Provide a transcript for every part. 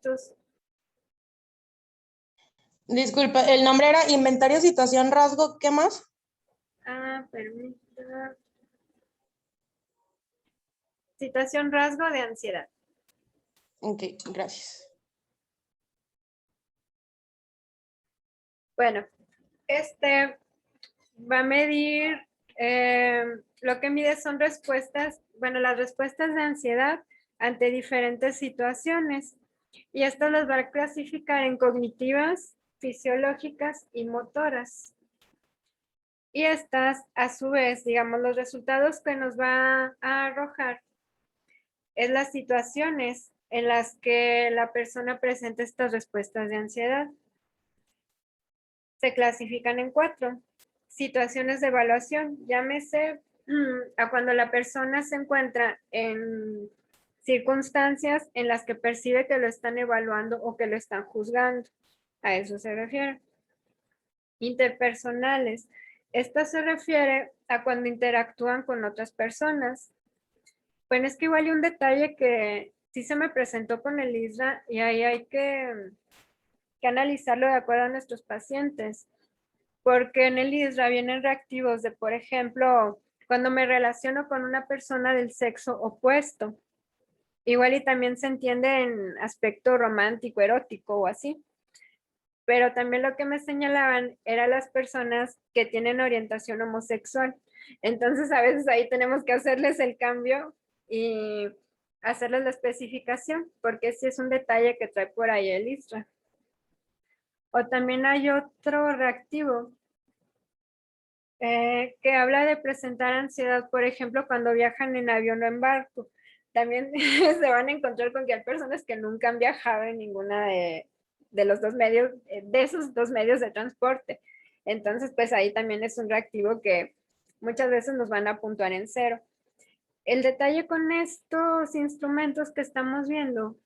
listos. Disculpe, el nombre era inventario, situación, rasgo, ¿qué más? Permita. Situación, rasgo de ansiedad. Ok, gracias. Bueno, va a medir, lo que mide son respuestas, bueno, las respuestas de ansiedad ante diferentes situaciones. Y esto las va a clasificar en cognitivas, fisiológicas y motoras. Y estas, a su vez, digamos, los resultados que nos va a arrojar es las situaciones en las que la persona presenta estas respuestas de ansiedad. Se clasifican en 4. Situaciones de evaluación, llámese a cuando la persona se encuentra en circunstancias en las que percibe que lo están evaluando o que lo están juzgando. A eso se refiere. Interpersonales. Esta se refiere a cuando interactúan con otras personas. Bueno, es que igual hay un detalle que sí se me presentó con el ISRA y ahí hay que analizarlo de acuerdo a nuestros pacientes. Porque en el ISRA vienen reactivos de, por ejemplo, cuando me relaciono con una persona del sexo opuesto. Igual y también se entiende en aspecto romántico, erótico o así. Pero también lo que me señalaban eran las personas que tienen orientación homosexual. Entonces a veces ahí tenemos que hacerles el cambio y hacerles la especificación, porque sí es un detalle que trae por ahí el ISRA. O también hay otro reactivo que habla de presentar ansiedad, por ejemplo, cuando viajan en avión o en barco. También se van a encontrar con que hay personas que nunca han viajado en ninguna de los dos medios, de esos dos medios de transporte. Entonces, pues ahí también es un reactivo que muchas veces nos van a puntuar en 0. El detalle con estos instrumentos que estamos viendo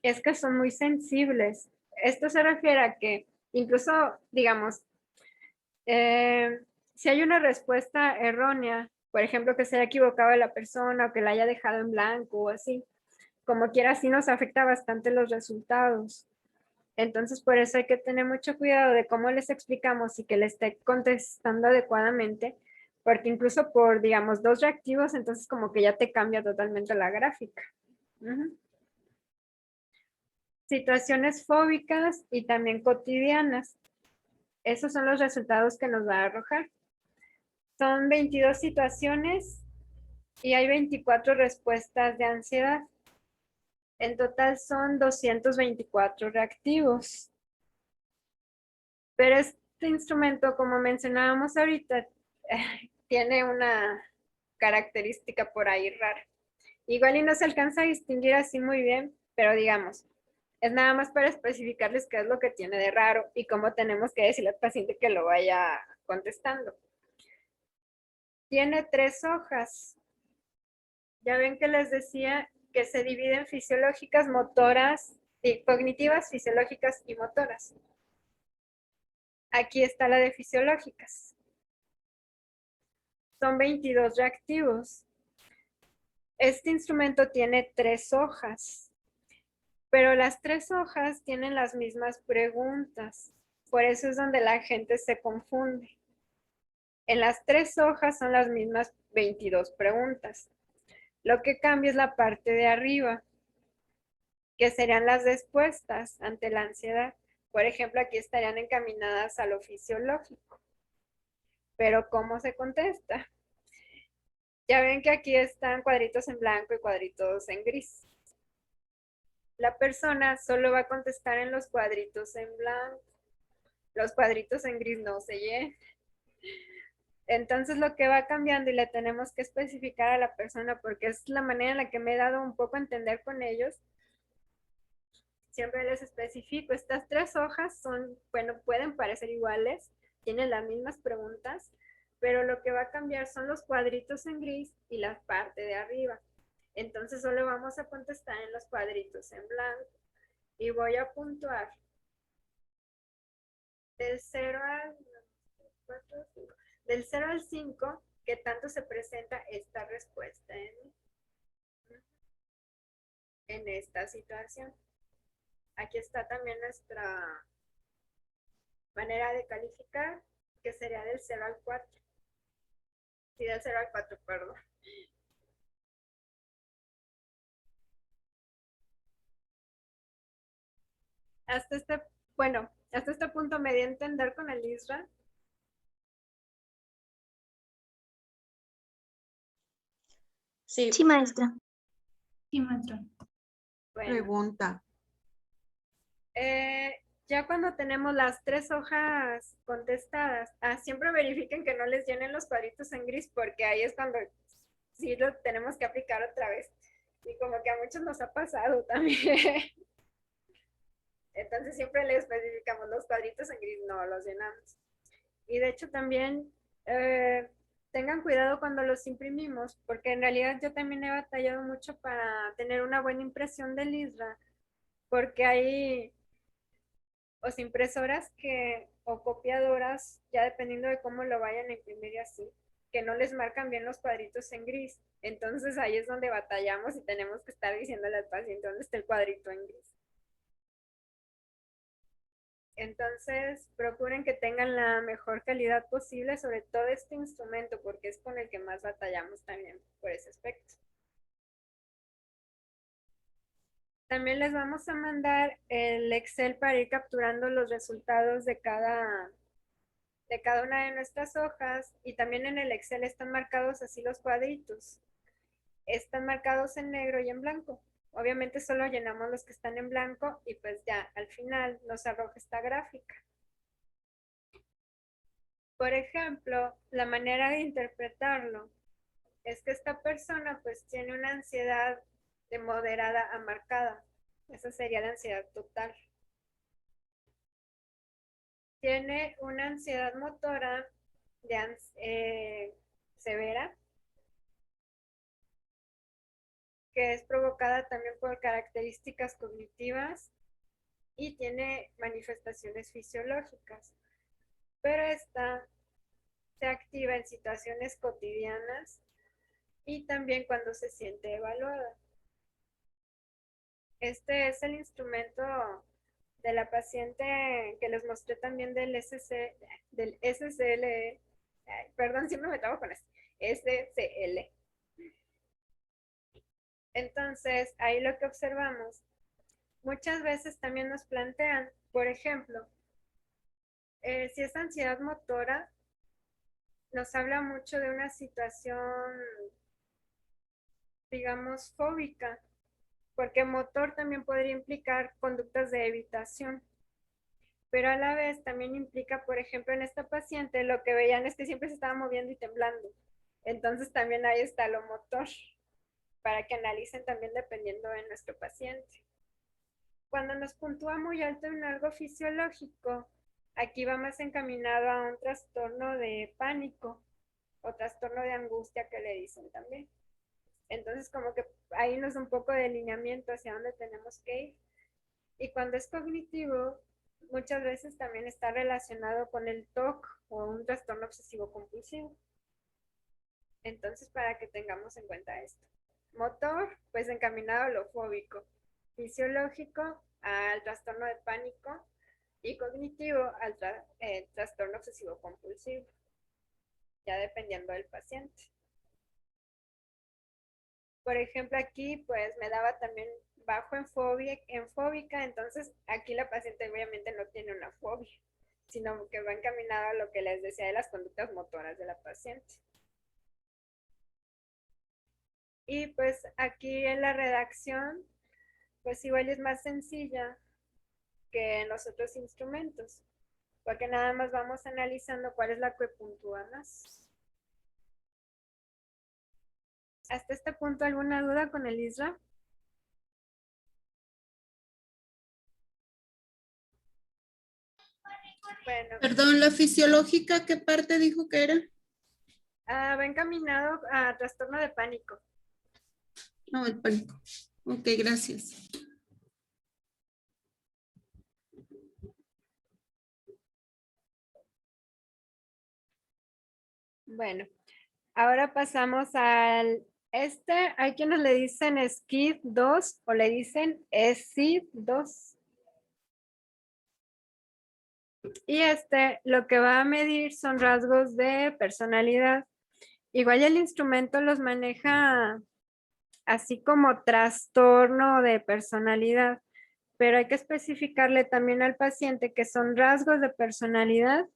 es que son muy sensibles. Esto se refiere a que incluso, digamos, si hay una respuesta errónea, por ejemplo, que se haya equivocado la persona o que la haya dejado en blanco o así, como quiera, sí nos afecta bastante los resultados. Entonces, por eso hay que tener mucho cuidado de cómo les explicamos y que le esté contestando adecuadamente, porque incluso por, digamos, 2 reactivos, entonces como que ya te cambia totalmente la gráfica. Situaciones fóbicas y también cotidianas. Esos son los resultados que nos va a arrojar. Son 22 situaciones y hay 24 respuestas de ansiedad. En total son 224 reactivos. Pero este instrumento, como mencionábamos ahorita, tiene una característica por ahí rara. Igual y no se alcanza a distinguir así muy bien, pero digamos, es nada más para especificarles qué es lo que tiene de raro y cómo tenemos que decirle al paciente que lo vaya contestando. Tiene 3 hojas. Ya ven que les decía que se divide en fisiológicas, motoras, cognitivas, fisiológicas y motoras. Aquí está la de fisiológicas. Son 22 reactivos. Este instrumento tiene 3 hojas, pero las 3 hojas tienen las mismas preguntas. Por eso es donde la gente se confunde. En las 3 hojas son las mismas 22 preguntas. Lo que cambia es la parte de arriba, que serían las respuestas ante la ansiedad. Por ejemplo, aquí estarían encaminadas a lo fisiológico. Pero ¿cómo se contesta? Ya ven que aquí están cuadritos en blanco y cuadritos en gris. La persona solo va a contestar en los cuadritos en blanco. Los cuadritos en gris no se llenan. Entonces lo que va cambiando y le tenemos que especificar a la persona porque es la manera en la que me he dado un poco a entender con ellos. Siempre les especifico, estas 3 hojas son, bueno, pueden parecer iguales, tienen las mismas preguntas, pero lo que va a cambiar son los cuadritos en gris y la parte de arriba. Entonces solo vamos a contestar en los cuadritos en blanco. Y voy a puntuar del 0 al 4, 5, del 0 al 5, que tanto se presenta esta respuesta en esta situación. Aquí está también nuestra manera de calificar, que sería del 0 al 4. Sí, del 0 al 4, perdón. Hasta este, bueno, hasta este punto me di a entender con el Isra. Sí. Sí, maestra. Sí, maestra. Bueno, Pregunta. ya cuando tenemos las 3 hojas contestadas, siempre verifiquen que no les llenen los cuadritos en gris, porque ahí es cuando sí lo tenemos que aplicar otra vez. Y como que a muchos nos ha pasado también. Entonces siempre les especificamos los cuadritos en gris, no los llenamos. Y de hecho también tengan cuidado cuando los imprimimos, porque en realidad yo también he batallado mucho para tener una buena impresión del ISRA, porque hay impresoras o copiadoras, ya dependiendo de cómo lo vayan a imprimir y así, que no les marcan bien los cuadritos en gris. Entonces ahí es donde batallamos y tenemos que estar diciéndole al paciente dónde está el cuadrito en gris. Entonces, procuren que tengan la mejor calidad posible, sobre todo este instrumento, porque es con el que más batallamos también por ese aspecto. También les vamos a mandar el Excel para ir capturando los resultados de cada una de nuestras hojas, y también en el Excel están marcados así los cuadritos. Están marcados en negro y en blanco. Obviamente solo llenamos los que están en blanco y pues ya al final nos arroja esta gráfica. Por ejemplo, la manera de interpretarlo es que esta persona pues tiene una ansiedad de moderada a marcada. Esa sería la ansiedad total. Tiene una ansiedad motora severa, que es provocada también por características cognitivas y tiene manifestaciones fisiológicas. Pero esta se activa en situaciones cotidianas y también cuando se siente evaluada. Este es el instrumento de la paciente que les mostré también del SCL, perdón, siempre me trabajo con esto, SCL. Entonces, ahí lo que observamos, muchas veces también nos plantean, por ejemplo, si es ansiedad motora, nos habla mucho de una situación, digamos, fóbica, porque motor también podría implicar conductas de evitación, pero a la vez también implica, por ejemplo, en esta paciente, lo que veían es que siempre se estaba moviendo y temblando. Entonces también ahí está lo motor, para que analicen también dependiendo de nuestro paciente. Cuando nos puntúa muy alto en algo fisiológico, aquí va más encaminado a un trastorno de pánico o trastorno de angustia que le dicen también. Entonces como que ahí nos da un poco de lineamiento hacia dónde tenemos que ir. Y cuando es cognitivo, muchas veces también está relacionado con el TOC o un trastorno obsesivo compulsivo. Entonces, para que tengamos en cuenta esto. Motor, pues encaminado a lo fóbico. Fisiológico, al trastorno de pánico. Y cognitivo, al trastorno obsesivo compulsivo. Ya dependiendo del paciente. Por ejemplo, aquí pues me daba también bajo en fóbica, entonces aquí la paciente obviamente no tiene una fobia, sino que va encaminado a lo que les decía de las conductas motoras de la paciente. Y pues aquí en la redacción, pues igual es más sencilla que en los otros instrumentos, porque nada más vamos analizando cuál es la que puntúa más. ¿Hasta este punto alguna duda con el ISRA? Bueno, Perdón, la fisiológica, ¿qué parte dijo que era? va encaminado a trastorno de pánico. No, el pánico. Ok, gracias. Bueno, ahora pasamos al hay quienes le dicen SCID 2 o le dicen ESCID 2. Y lo que va a medir son rasgos de personalidad. Igual el instrumento los maneja así como trastorno de personalidad, pero hay que especificarle también al paciente que son rasgos de personalidad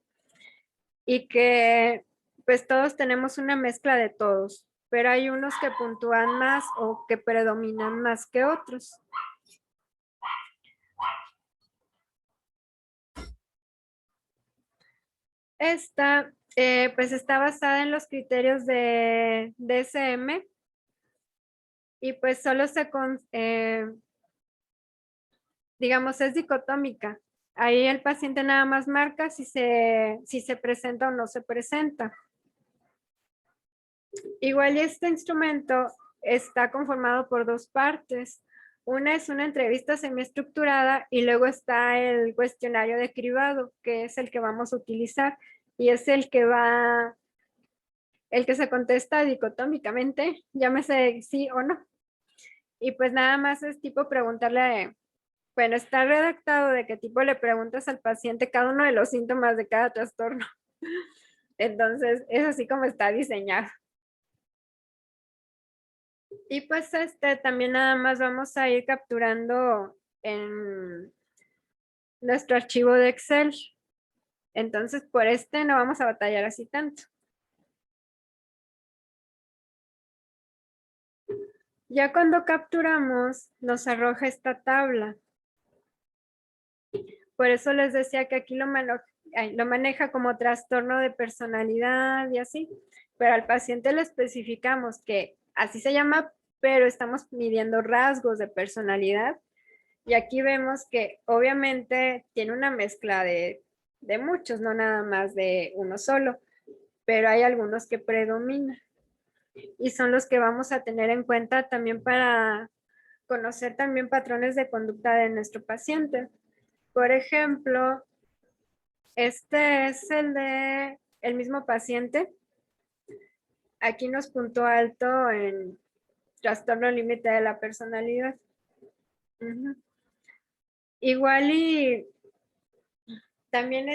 y que pues todos tenemos una mezcla de todos, pero hay unos que puntúan más o que predominan más que otros. Esta pues está basada en los criterios de DSM y pues solo digamos, es dicotómica. Ahí el paciente nada más marca si se presenta o no se presenta. Igual este instrumento está conformado por dos partes. Una es una entrevista semiestructurada y luego está el cuestionario de cribado, que es el que vamos a utilizar y es el que se contesta dicotómicamente, llámese sí o no. Y pues nada más es tipo preguntarle, bueno, está redactado de qué tipo le preguntas al paciente cada uno de los síntomas de cada trastorno. Entonces, es así como está diseñado. Y pues también nada más vamos a ir capturando en nuestro archivo de Excel. Entonces, por no vamos a batallar así tanto. Ya cuando capturamos, nos arroja esta tabla. Por eso les decía que aquí lo maneja como trastorno de personalidad y así, pero al paciente le especificamos que así se llama, pero estamos midiendo rasgos de personalidad. Y aquí vemos que obviamente tiene una mezcla de muchos, no nada más de uno solo, pero hay algunos que predominan y son los que vamos a tener en cuenta también para conocer también patrones de conducta de nuestro paciente. Por ejemplo, este es el mismo paciente. Aquí nos puntó alto en trastorno límite de la personalidad. Igual y también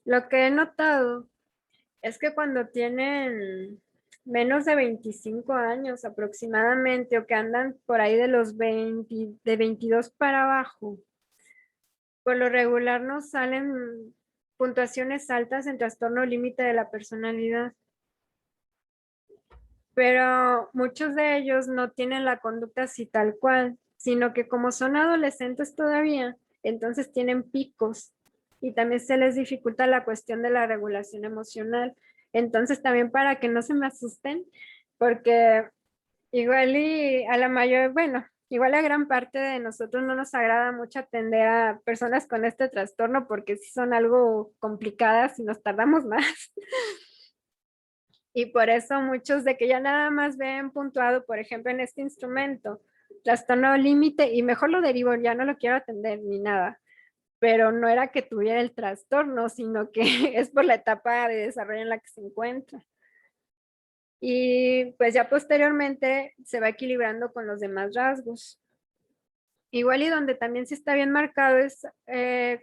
lo que he notado es que cuando tienen menos de 25 años aproximadamente o que andan por ahí de los 20, de 22 para abajo, por lo regular nos salen puntuaciones altas en trastorno límite de la personalidad. Pero muchos de ellos no tienen la conducta así tal cual, sino que como son adolescentes todavía, entonces tienen picos y también se les dificulta la cuestión de la regulación emocional. Entonces también para que no se me asusten, porque igual y a la mayor, bueno, igual a gran parte de nosotros no nos agrada mucho atender a personas con este trastorno porque sí son algo complicadas y nos tardamos más. Y por eso muchos de que ya nada más ven puntuado, por ejemplo, en este instrumento, trastorno límite y mejor lo derivo, ya no lo quiero atender ni nada. Pero no era que tuviera el trastorno, sino que es por la etapa de desarrollo en la que se encuentra. Y pues ya posteriormente se va equilibrando con los demás rasgos. Igual y donde también sí está bien marcado es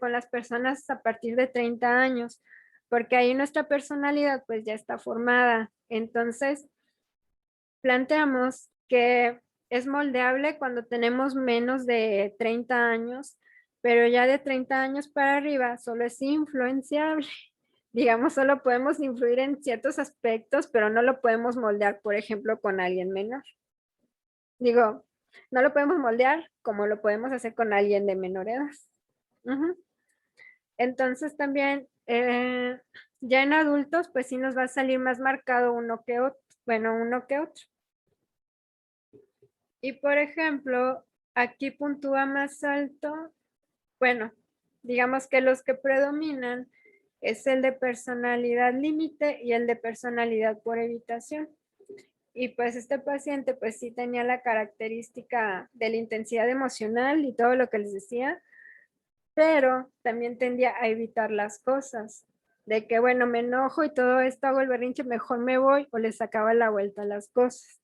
con las personas a partir de 30 años, porque ahí nuestra personalidad pues ya está formada. Entonces, planteamos que es moldeable cuando tenemos menos de 30 años, pero ya de 30 años para arriba solo es influenciable. Digamos, solo podemos influir en ciertos aspectos, pero no lo podemos moldear, por ejemplo, con alguien menor. Digo, no lo podemos moldear como lo podemos hacer con alguien de menor edad. Entonces también, ya en adultos, pues sí nos va a salir más marcado uno que otro. Bueno, uno que otro. Y por ejemplo, aquí puntúa más alto, bueno, digamos que los que predominan es el de personalidad límite y el de personalidad por evitación. Y pues este paciente pues sí tenía la característica de la intensidad emocional y todo lo que les decía, pero también tendía a evitar las cosas, de que bueno, me enojo y todo esto hago el berrinche, mejor me voy o le sacaba la vuelta a las cosas.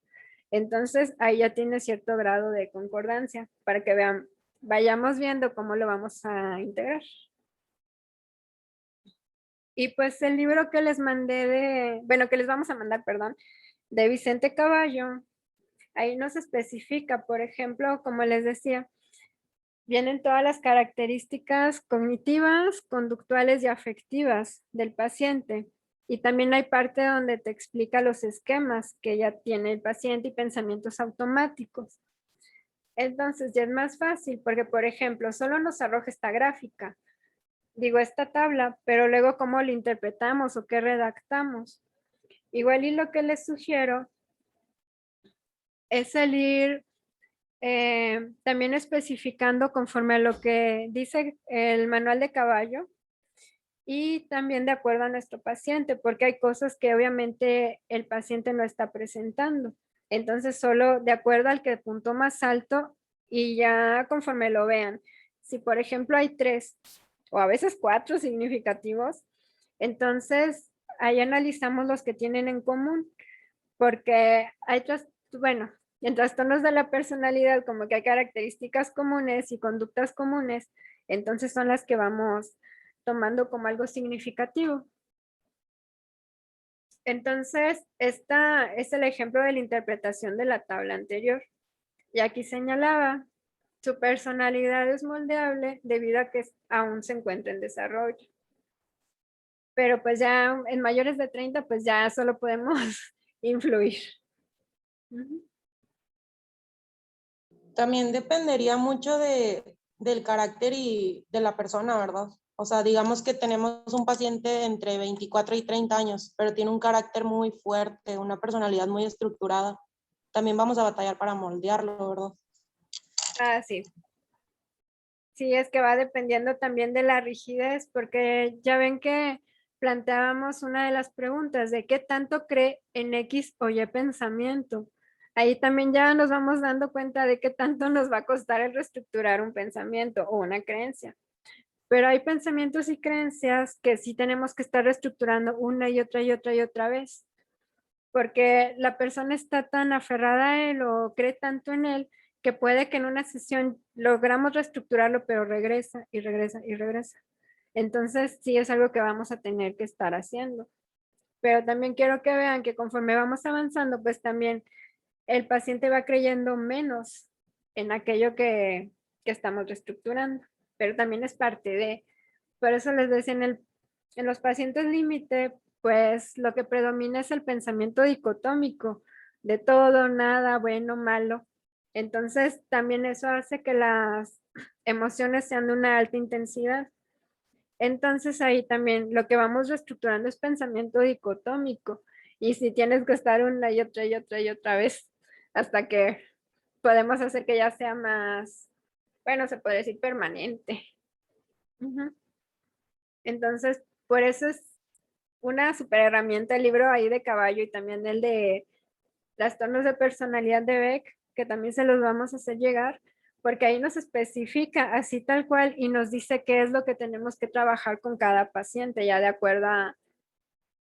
Entonces ahí ya tiene cierto grado de concordancia para que vean, vayamos viendo cómo lo vamos a integrar. Y pues el libro que les mandé bueno, que les vamos a mandar, perdón, de Vicente Caballo, ahí nos especifica, por ejemplo, como les decía, vienen todas las características cognitivas, conductuales y afectivas del paciente. Y también hay parte donde te explica los esquemas que ya tiene el paciente y pensamientos automáticos. Entonces ya es más fácil porque, por ejemplo, solo nos arroja esta gráfica, digo esta tabla, pero luego cómo la interpretamos o qué redactamos. Igual y lo que les sugiero es el ir también especificando conforme a lo que dice el manual de Caballo y también de acuerdo a nuestro paciente, porque hay cosas que obviamente el paciente no está presentando. Entonces, solo de acuerdo al que puntó más alto y ya conforme lo vean. Si, por ejemplo, hay 3 o a veces 4 significativos, entonces ahí analizamos los que tienen en común, porque hay, bueno, en trastornos de la personalidad, como que hay características comunes y conductas comunes, entonces son las que vamos tomando como algo significativo. Entonces, esta es el ejemplo de la interpretación de la tabla anterior. Y aquí señalaba, su personalidad es moldeable debido a que aún se encuentra en desarrollo. Pero pues ya en mayores de 30, pues ya solo podemos influir. También dependería mucho del carácter y de la persona, ¿verdad? O sea, digamos que tenemos un paciente entre 24 y 30 años, pero tiene un carácter muy fuerte, una personalidad muy estructurada. También vamos a batallar para moldearlo, ¿verdad? Ah, sí. Sí, es que va dependiendo también de la rigidez, porque ya ven que planteábamos una de las preguntas de qué tanto cree en X o Y pensamiento. Ahí también ya nos vamos dando cuenta de qué tanto nos va a costar el reestructurar un pensamiento o una creencia. Pero hay pensamientos y creencias que sí tenemos que estar reestructurando una y otra y otra y otra vez, porque la persona está tan aferrada a él o cree tanto en él que puede que en una sesión logramos reestructurarlo, pero regresa y regresa y regresa. Entonces, sí es algo que vamos a tener que estar haciendo. Pero también quiero que vean que conforme vamos avanzando, pues también el paciente va creyendo menos en aquello que estamos reestructurando. Pero también es parte de, por eso les decía en los pacientes límite, pues lo que predomina es el pensamiento dicotómico, de todo, nada, bueno, malo. Entonces, también eso hace que las emociones sean de una alta intensidad. Entonces, ahí también lo que vamos reestructurando es pensamiento dicotómico. Y si tienes que estar una y otra y otra y otra vez hasta que podemos hacer que ya sea más, bueno, se puede decir permanente. Ujú. Entonces, por eso es una super herramienta el libro ahí de Caballo y también el de trastornos de personalidad de Beck, que también se los vamos a hacer llegar, porque ahí nos especifica así tal cual y nos dice qué es lo que tenemos que trabajar con cada paciente, ya de acuerdo a,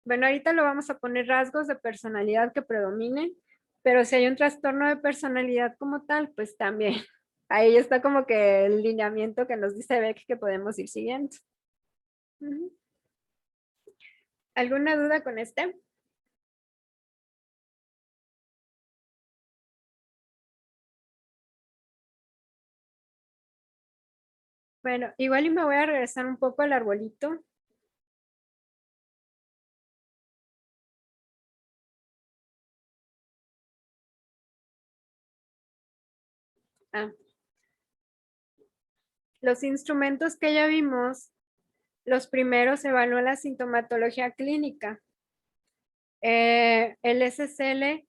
bueno, ahorita lo vamos a poner rasgos de personalidad que predominen, pero si hay un trastorno de personalidad como tal, pues también. Ahí está como que el lineamiento que nos dice Beck que podemos ir siguiendo. Ujú. ¿Alguna duda con este? Bueno, igual y me voy a regresar un poco al arbolito. Ah, los instrumentos que ya vimos, los primeros evalúan la sintomatología clínica. El SCL,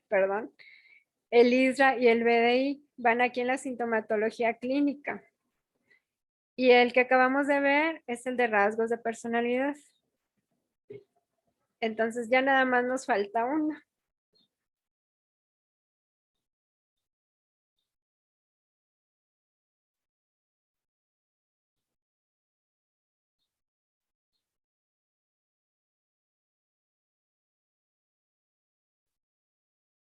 perdón, el ISRA y el BDI van aquí en la sintomatología clínica. Y el que acabamos de ver es el de rasgos de personalidad. Entonces ya nada más nos falta uno.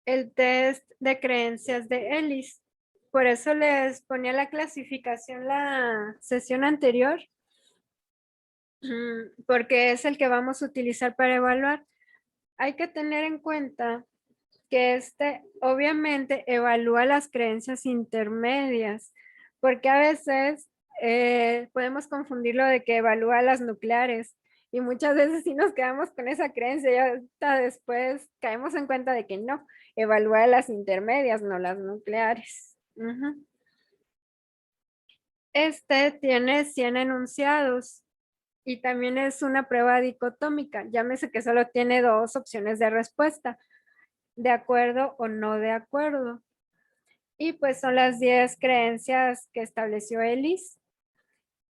El test de creencias de Ellis. Por eso les ponía la clasificación la sesión anterior, porque es el que vamos a utilizar para evaluar. Hay que tener en cuenta que este obviamente evalúa las creencias intermedias, porque a veces podemos confundirlo de que evalúa las nucleares y muchas veces sí nos quedamos con esa creencia y hasta después caemos en cuenta de que no, evalúa las intermedias, no las nucleares. Este tiene 100 enunciados y también es una prueba dicotómica. Llámese que solo tiene dos opciones de respuesta, de acuerdo o no de acuerdo. Y pues son las 10 creencias que estableció Ellis.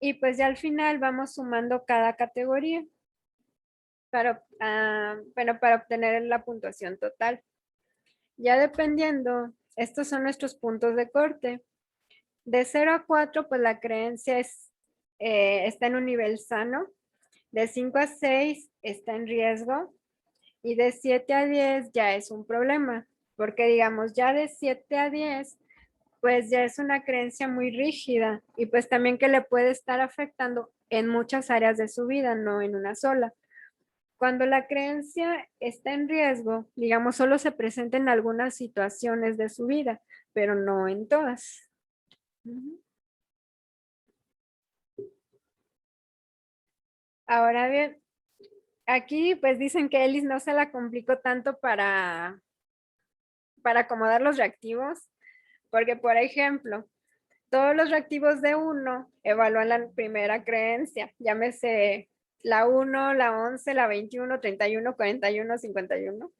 Y pues ya al final vamos sumando cada categoría para, para obtener la puntuación total. Ya dependiendo, estos son nuestros puntos de corte. De 0 a 4, pues la creencia está en un nivel sano. De 5 a 6 está en riesgo. Y de 7 a 10 ya es un problema. Porque digamos, ya de 7 a 10, pues ya es una creencia muy rígida. Y pues también que le puede estar afectando en muchas áreas de su vida, no en una sola. Cuando la creencia está en riesgo, digamos, solo se presenta en algunas situaciones de su vida, pero no en todas. Ahora bien, aquí pues dicen que Ellis no se la complicó tanto para acomodar los reactivos, porque por ejemplo, todos los reactivos de 1 evalúan la primera creencia, llámese la 1, la 11, la 21, 31, 41, 51.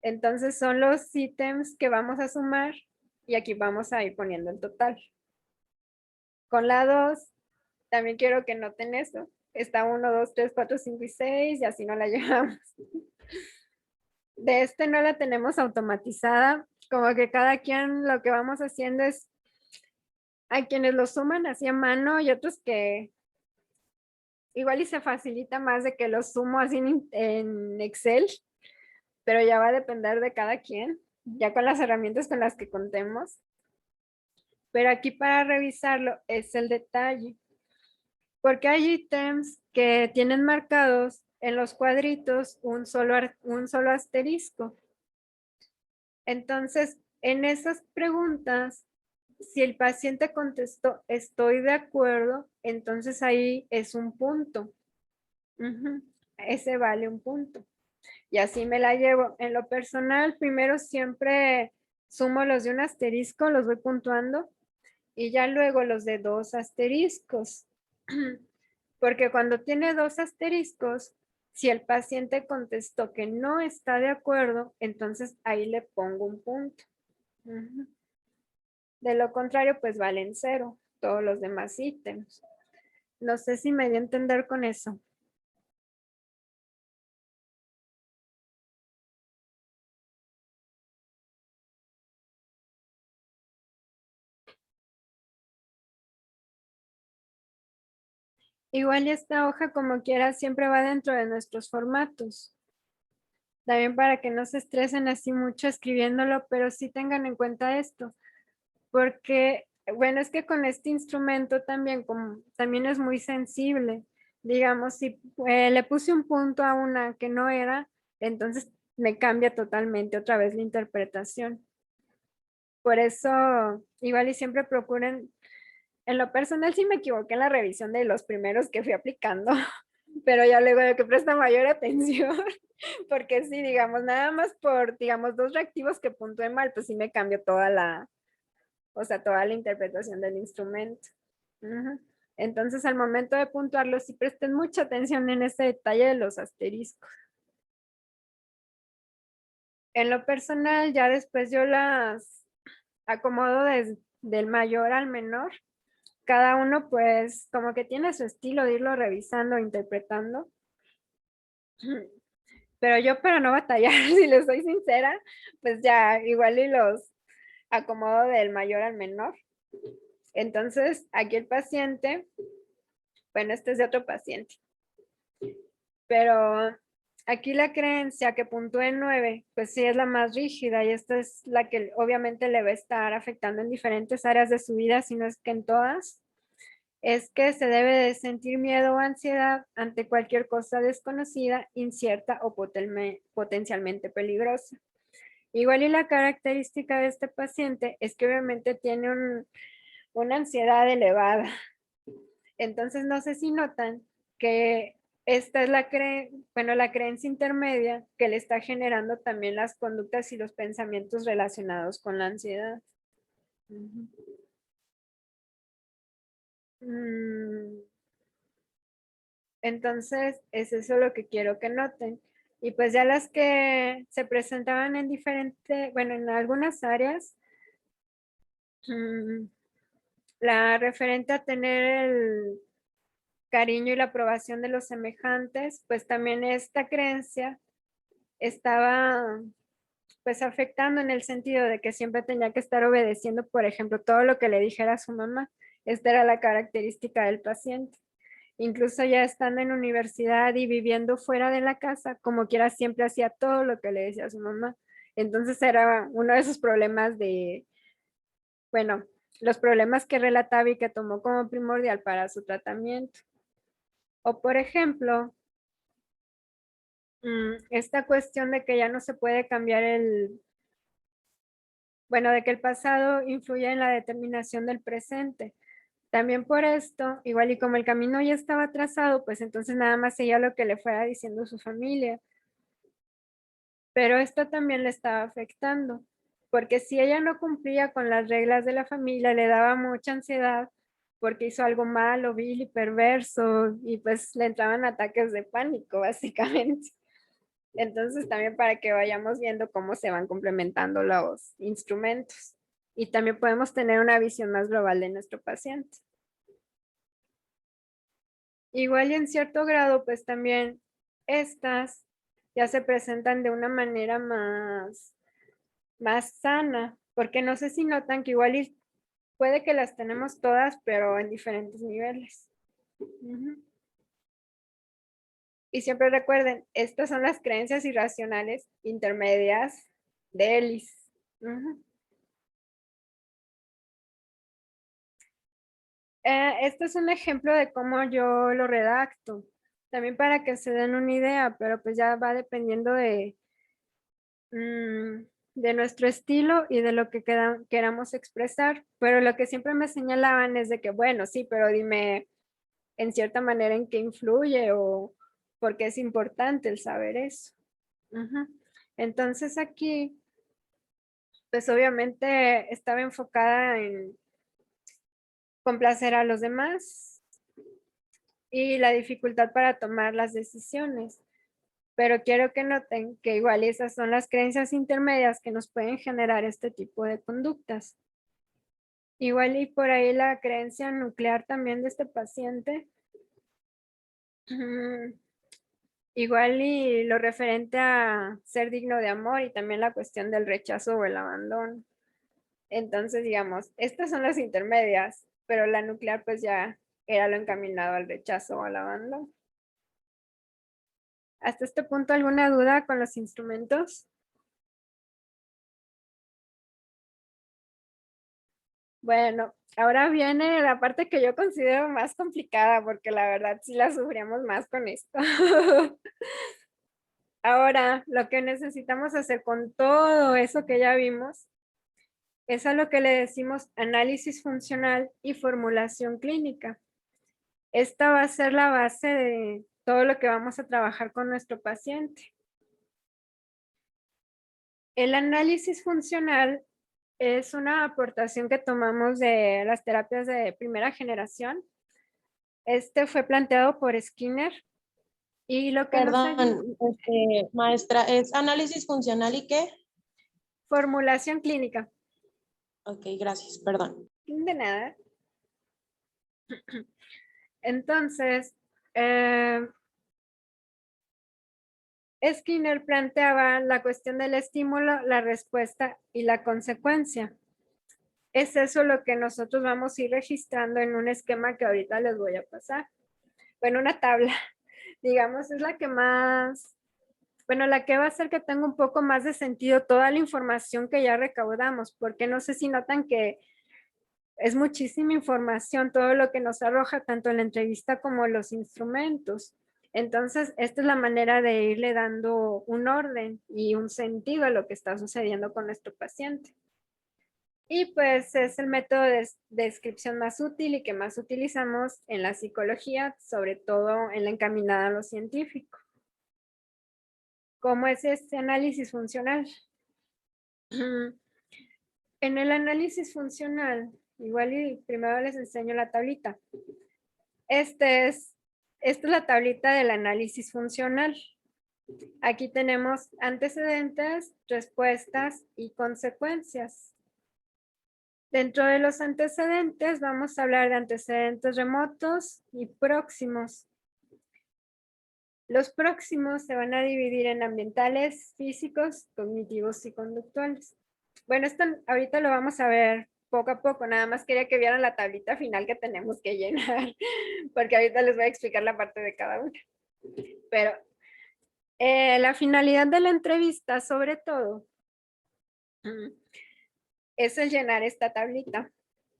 Entonces son los ítems que vamos a sumar y aquí vamos a ir poniendo el total. Con la 2, también quiero que noten eso. Está 1, 2, 3, 4, 5 y 6 y así no la llevamos. De este no la tenemos automatizada, como que cada quien lo que vamos haciendo es, hay quienes lo suman así a mano y otros que igual y se facilita más de que lo sumo así en Excel, pero ya va a depender de cada quien, ya con las herramientas con las que contemos. Pero aquí para revisarlo es el detalle, porque hay ítems que tienen marcados en los cuadritos un solo asterisco. Entonces, en esas preguntas, si el paciente contestó estoy de acuerdo, entonces ahí es un punto. Ese vale un punto. Y así me la llevo. En lo personal, primero siempre sumo los de un asterisco, los voy puntuando, y ya luego los de 2 asteriscos. Porque cuando tiene 2 asteriscos, si el paciente contestó que no está de acuerdo, entonces ahí le pongo un punto. De lo contrario, pues valen 0 todos los demás ítems. No sé si me dio a entender con eso. Igual y esta hoja, como quiera, siempre va dentro de nuestros formatos. También para que no se estresen así mucho escribiéndolo, pero sí tengan en cuenta esto. Porque, bueno, es que con este instrumento también, también es muy sensible. Digamos, si le puse un punto a una que no era, entonces me cambia totalmente otra vez la interpretación. Por eso, igual y siempre procuren, en lo personal sí me equivoqué en la revisión de los primeros que fui aplicando, pero ya luego de que presta mayor atención, porque sí, digamos, nada más por, digamos, 2 reactivos que puntué mal, pues sí me cambió toda la interpretación del instrumento. Entonces, al momento de puntuarlo, sí presten mucha atención en ese detalle de los asteriscos. En lo personal, ya después yo las acomodo del mayor al menor. Cada uno, pues, como que tiene su estilo de irlo revisando, interpretando. Pero yo, para no batallar, si les soy sincera, pues ya igual y los acomodo del mayor al menor. Entonces, aquí el paciente, bueno, este es de otro paciente, pero aquí la creencia que puntúe en 9, pues sí es la más rígida y esta es la que obviamente le va a estar afectando en diferentes áreas de su vida, si no es que en todas. es que se debe de sentir miedo o ansiedad ante cualquier cosa desconocida, incierta o potencialmente peligrosa. Igual y la característica de este paciente es que obviamente tiene una ansiedad elevada. Entonces no sé si notan que esta es la creencia intermedia que le está generando también las conductas y los pensamientos relacionados con la ansiedad. Entonces, es eso lo que quiero que noten. Y pues ya las que se presentaban en en algunas áreas, la referente a tener el cariño y la aprobación de los semejantes, pues también esta creencia estaba pues afectando en el sentido de que siempre tenía que estar obedeciendo, por ejemplo, todo lo que le dijera a su mamá. Esta era la característica del paciente. Incluso ya estando en universidad y viviendo fuera de la casa, como quiera siempre hacía todo lo que le decía a su mamá. Entonces era uno de esos problemas bueno, los problemas que relataba y que tomó como primordial para su tratamiento. O por ejemplo, esta cuestión de que ya no se puede cambiar de que el pasado influye en la determinación del presente. También por esto, igual y como el camino ya estaba trazado, pues entonces nada más seguía lo que le fuera diciendo su familia. Pero esto también le estaba afectando, porque si ella no cumplía con las reglas de la familia, le daba mucha ansiedad porque hizo algo malo, vil y perverso, y pues le entraban ataques de pánico, básicamente. Entonces también para que vayamos viendo cómo se van complementando los instrumentos. Y también podemos tener una visión más global de nuestro paciente. Igual y en cierto grado, pues también estas ya se presentan de una manera más sana, porque no sé si notan que igual y puede que las tenemos todas, pero en diferentes niveles. Y siempre recuerden, estas son las creencias irracionales intermedias de Ellis. Este es un ejemplo de cómo yo lo redacto, también para que se den una idea, pero pues ya va dependiendo de nuestro estilo y de lo que queramos expresar. Pero lo que siempre me señalaban es de que, bueno, sí, pero dime en cierta manera en qué influye o por qué es importante el saber eso. Entonces aquí, pues obviamente estaba enfocada en complacer a los demás y la dificultad para tomar las decisiones. Pero quiero que noten que igual esas son las creencias intermedias que nos pueden generar este tipo de conductas. Igual y por ahí la creencia nuclear también de este paciente. Igual y lo referente a ser digno de amor y también la cuestión del rechazo o el abandono. Entonces, digamos, estas son las intermedias, pero la nuclear pues ya era lo encaminado al rechazo o al abandono. Hasta este punto, ¿alguna duda con los instrumentos? Bueno, ahora viene la parte que yo considero más complicada porque la verdad sí la sufríamos más con esto. Ahora, lo que necesitamos hacer con todo eso que ya vimos es a lo que le decimos análisis funcional y formulación clínica. Esta va a ser la base de todo lo que vamos a trabajar con nuestro paciente. El análisis funcional es una aportación que tomamos de las terapias de primera generación. Este fue planteado por Skinner y lo que nos ayuda. Perdón, maestra, ¿es análisis funcional y qué? Formulación clínica. Ok, gracias, perdón. De nada. Entonces, Skinner planteaba la cuestión del estímulo, la respuesta y la consecuencia. Es eso lo que nosotros vamos a ir registrando en un esquema que ahorita les voy a pasar. Bueno, una tabla, digamos, es la que más, la que va a hacer que tenga un poco más de sentido toda la información que ya recaudamos, porque no sé si notan que es muchísima información, todo lo que nos arroja, tanto la entrevista como los instrumentos. Entonces, esta es la manera de irle dando un orden y un sentido a lo que está sucediendo con nuestro paciente. Y pues es el método de descripción más útil y que más utilizamos en la psicología, sobre todo en la encaminada a lo científico. ¿Cómo es este análisis funcional? En el análisis funcional, igual y primero les enseño la tablita. Esta es la tablita del análisis funcional. Aquí tenemos antecedentes, respuestas y consecuencias. Dentro de los antecedentes vamos a hablar de antecedentes remotos y próximos. Los próximos se van a dividir en ambientales, físicos, cognitivos y conductuales. Bueno, esto ahorita lo vamos a ver poco a poco, nada más quería que vieran la tablita final que tenemos que llenar, porque ahorita les voy a explicar la parte de cada una. Pero la finalidad de la entrevista, sobre todo, es el llenar esta tablita.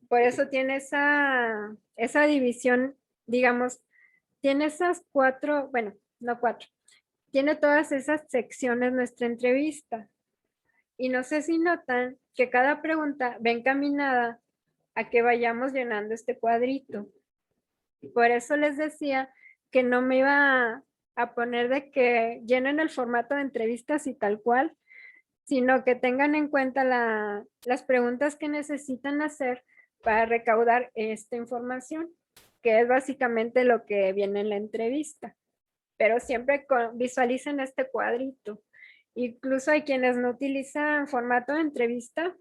Por eso tiene esa división, digamos, tiene esas cuatro, bueno, no cuatro, tiene todas esas secciones nuestra entrevista. Y no sé si notan que cada pregunta va encaminada a que vayamos llenando este cuadrito. Por eso les decía que no me iba a poner de que llenen el formato de entrevistas y tal cual, sino que tengan en cuenta las preguntas que necesitan hacer para recaudar esta información, que es básicamente lo que viene en la entrevista. Pero siempre visualicen este cuadrito. Incluso hay quienes no utilizan formato de entrevista,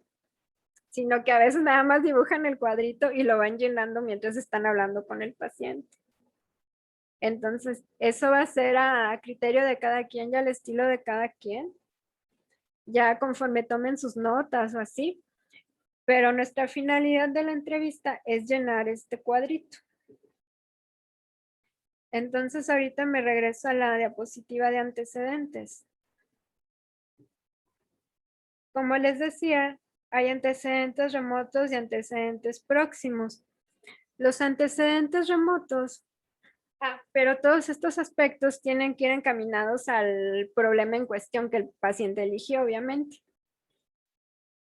sino que a veces nada más dibujan el cuadrito y lo van llenando mientras están hablando con el paciente. Entonces, eso va a ser a criterio de cada quien y al estilo de cada quien, ya conforme tomen sus notas o así. Pero nuestra finalidad de la entrevista es llenar este cuadrito. Entonces, ahorita me regreso a la diapositiva de antecedentes. Como les decía, hay antecedentes remotos y antecedentes próximos. Los antecedentes remotos, pero todos estos aspectos tienen que ir encaminados al problema en cuestión que el paciente eligió, obviamente.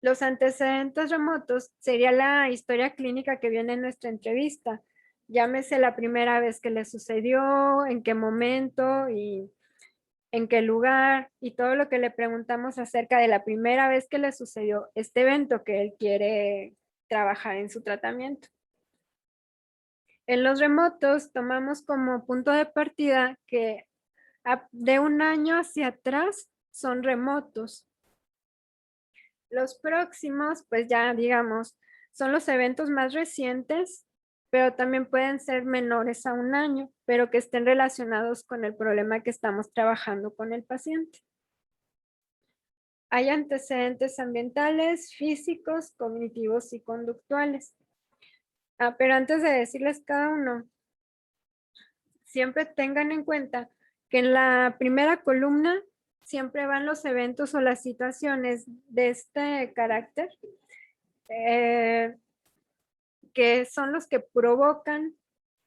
Los antecedentes remotos sería la historia clínica que viene en nuestra entrevista. Llámese la primera vez que le sucedió, en qué momento y en qué lugar y todo lo que le preguntamos acerca de la primera vez que le sucedió este evento que él quiere trabajar en su tratamiento. En los remotos tomamos como punto de partida que de un año hacia atrás son remotos. Los próximos, pues ya digamos, son los eventos más recientes, pero también pueden ser menores a un año, pero que estén relacionados con el problema que estamos trabajando con el paciente. Hay antecedentes ambientales, físicos, cognitivos y conductuales. Pero antes de decirles cada uno, siempre tengan en cuenta que en la primera columna siempre van los eventos o las situaciones de este carácter, que son los que provocan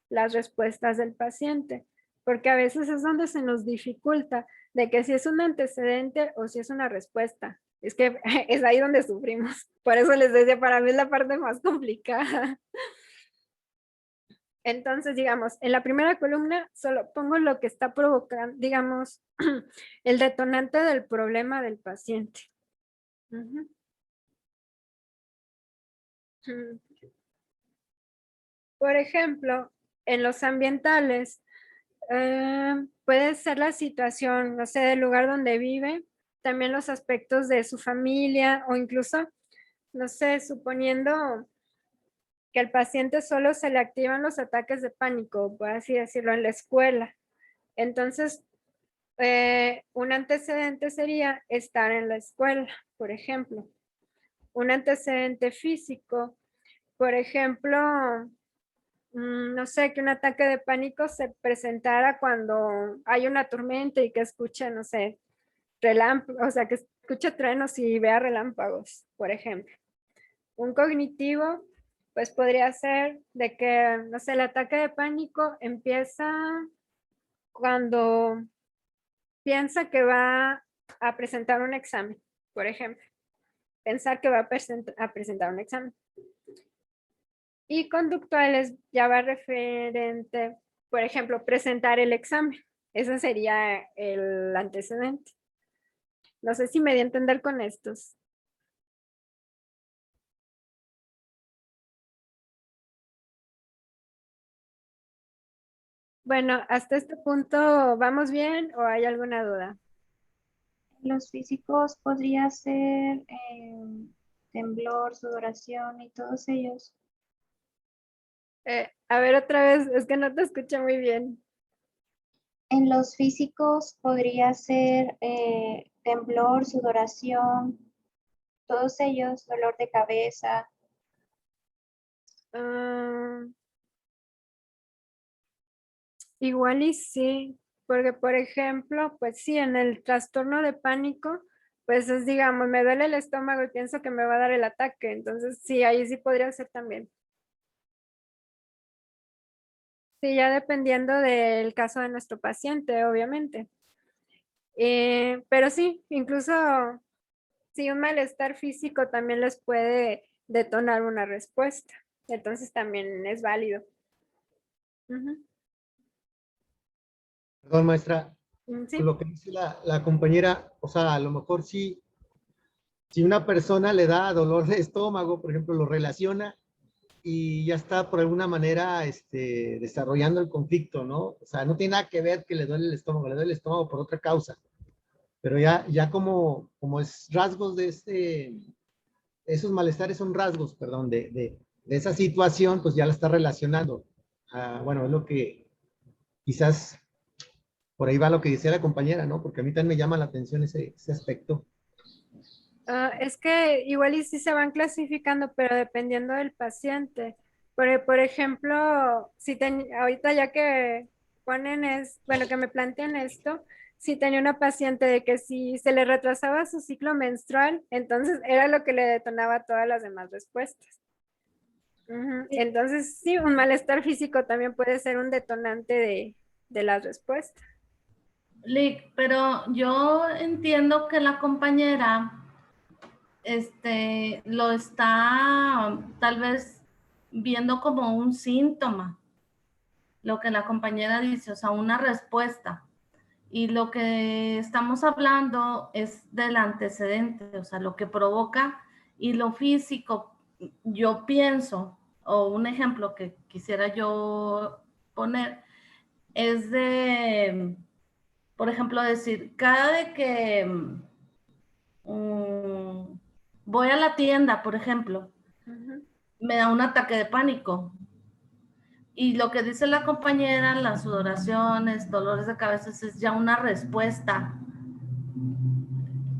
las respuestas del paciente, porque a veces es donde se nos dificulta de que si es un antecedente o si es una respuesta. Es que es ahí donde sufrimos. Por eso les decía, para mí es la parte más complicada. Entonces, digamos, en la primera columna solo pongo lo que está provocando, digamos, el detonante del problema del paciente. Por ejemplo, en los ambientales, puede ser la situación, no sé, del lugar donde vive, también los aspectos de su familia o incluso, no sé, suponiendo que al paciente solo se le activan los ataques de pánico, por así decirlo, en la escuela. Entonces, un antecedente sería estar en la escuela, por ejemplo. Un antecedente físico, por ejemplo, no sé, que un ataque de pánico se presentara cuando hay una tormenta y que escuche, no sé, relámpagos, o sea, que escuche truenos y vea relámpagos, por ejemplo. Un cognitivo Pues podría ser de que, no sé, el ataque de pánico empieza cuando piensa que va a presentar un examen, por ejemplo. Pensar que va a presentar un examen. Y conductuales ya va referente, por ejemplo, presentar el examen. Ese sería el antecedente. No sé si me di a entender con estos. Bueno, hasta este punto, ¿vamos bien o hay alguna duda? Los físicos podría ser temblor, sudoración y todos ellos. A ver otra vez, es que no te escuché muy bien. En los físicos podría ser temblor, sudoración, todos ellos, dolor de cabeza. Ah, igual y sí, porque por ejemplo, pues sí, en el trastorno de pánico, pues es, digamos, me duele el estómago y pienso que me va a dar el ataque, entonces sí, ahí sí podría ser también. Sí, ya dependiendo del caso de nuestro paciente, obviamente. Pero sí, incluso si un malestar físico también les puede detonar una respuesta, entonces también es válido. Ujú. Perdón, maestra, con Sí. lo que dice la compañera, o sea, a lo mejor sí, si una persona le da dolor de estómago, por ejemplo, lo relaciona y ya está por alguna manera desarrollando el conflicto, ¿no? O sea, no tiene nada que ver que le duele el estómago, le duele el estómago por otra causa. Pero ya como es rasgos de esos malestares son rasgos, perdón, de esa situación, pues ya la está relacionando. Bueno, es lo que quizás por ahí va lo que decía la compañera, ¿no? Porque a mí también me llama la atención ese aspecto. Es que igual y sí se van clasificando, pero dependiendo del paciente. Por ejemplo, si ahorita ya que ponen bueno, que me plantean esto, si tenía una paciente de que si se le retrasaba su ciclo menstrual, entonces era lo que le detonaba todas las demás respuestas. Ujú. Entonces, sí, un malestar físico también puede ser un detonante de las respuestas. Lick, pero yo entiendo que la compañera lo está tal vez viendo como un síntoma, lo que la compañera dice, o sea, una respuesta. Y lo que estamos hablando es del antecedente, o sea, lo que provoca y lo físico. Yo pienso, o un ejemplo que quisiera yo poner, es de, por ejemplo, decir, cada de que voy a la tienda, por ejemplo, Ujú. me da un ataque de pánico. Y lo que dice la compañera, las sudoraciones, dolores de cabeza, es ya una respuesta.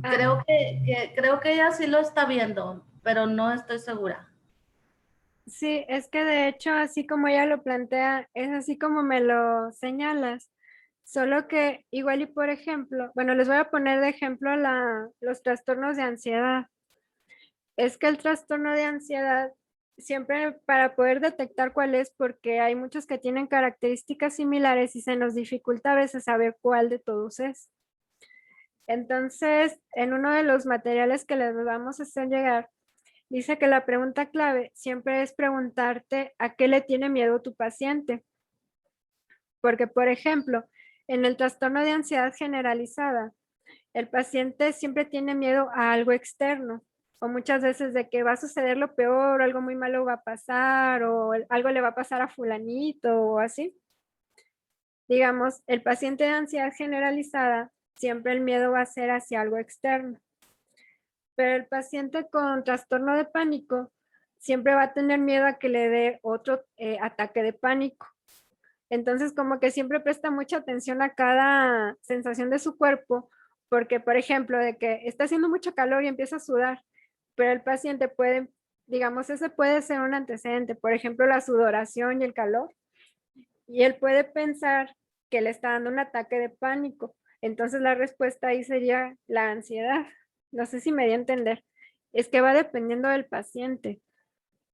Ah, Creo que ella sí lo está viendo, pero no estoy segura. sí, es que de hecho, así como ella lo plantea, es así como me lo señalas. Solo que igual y por ejemplo, bueno, les voy a poner de ejemplo los trastornos de ansiedad. Es que el trastorno de ansiedad, siempre para poder detectar cuál es, porque hay muchos que tienen características similares y se nos dificulta a veces saber cuál de todos es. Entonces, en uno de los materiales que les vamos a hacer llegar, dice que la pregunta clave siempre es preguntarte a qué le tiene miedo tu paciente. Porque, por ejemplo, en el trastorno de ansiedad generalizada, el paciente siempre tiene miedo a algo externo o muchas veces de que va a suceder lo peor, algo muy malo va a pasar o algo le va a pasar a fulanito o así. Digamos, el paciente de ansiedad generalizada, siempre el miedo va a ser hacia algo externo. Pero el paciente con trastorno de pánico siempre va a tener miedo a que le dé otro ataque de pánico. Entonces, como que siempre presta mucha atención a cada sensación de su cuerpo, porque, por ejemplo, de que está haciendo mucho calor y empieza a sudar, pero el paciente puede, digamos, ese puede ser un antecedente, por ejemplo, la sudoración y el calor, y él puede pensar que le está dando un ataque de pánico. Entonces, la respuesta ahí sería la ansiedad. No sé si me di a entender. Es que va dependiendo del paciente.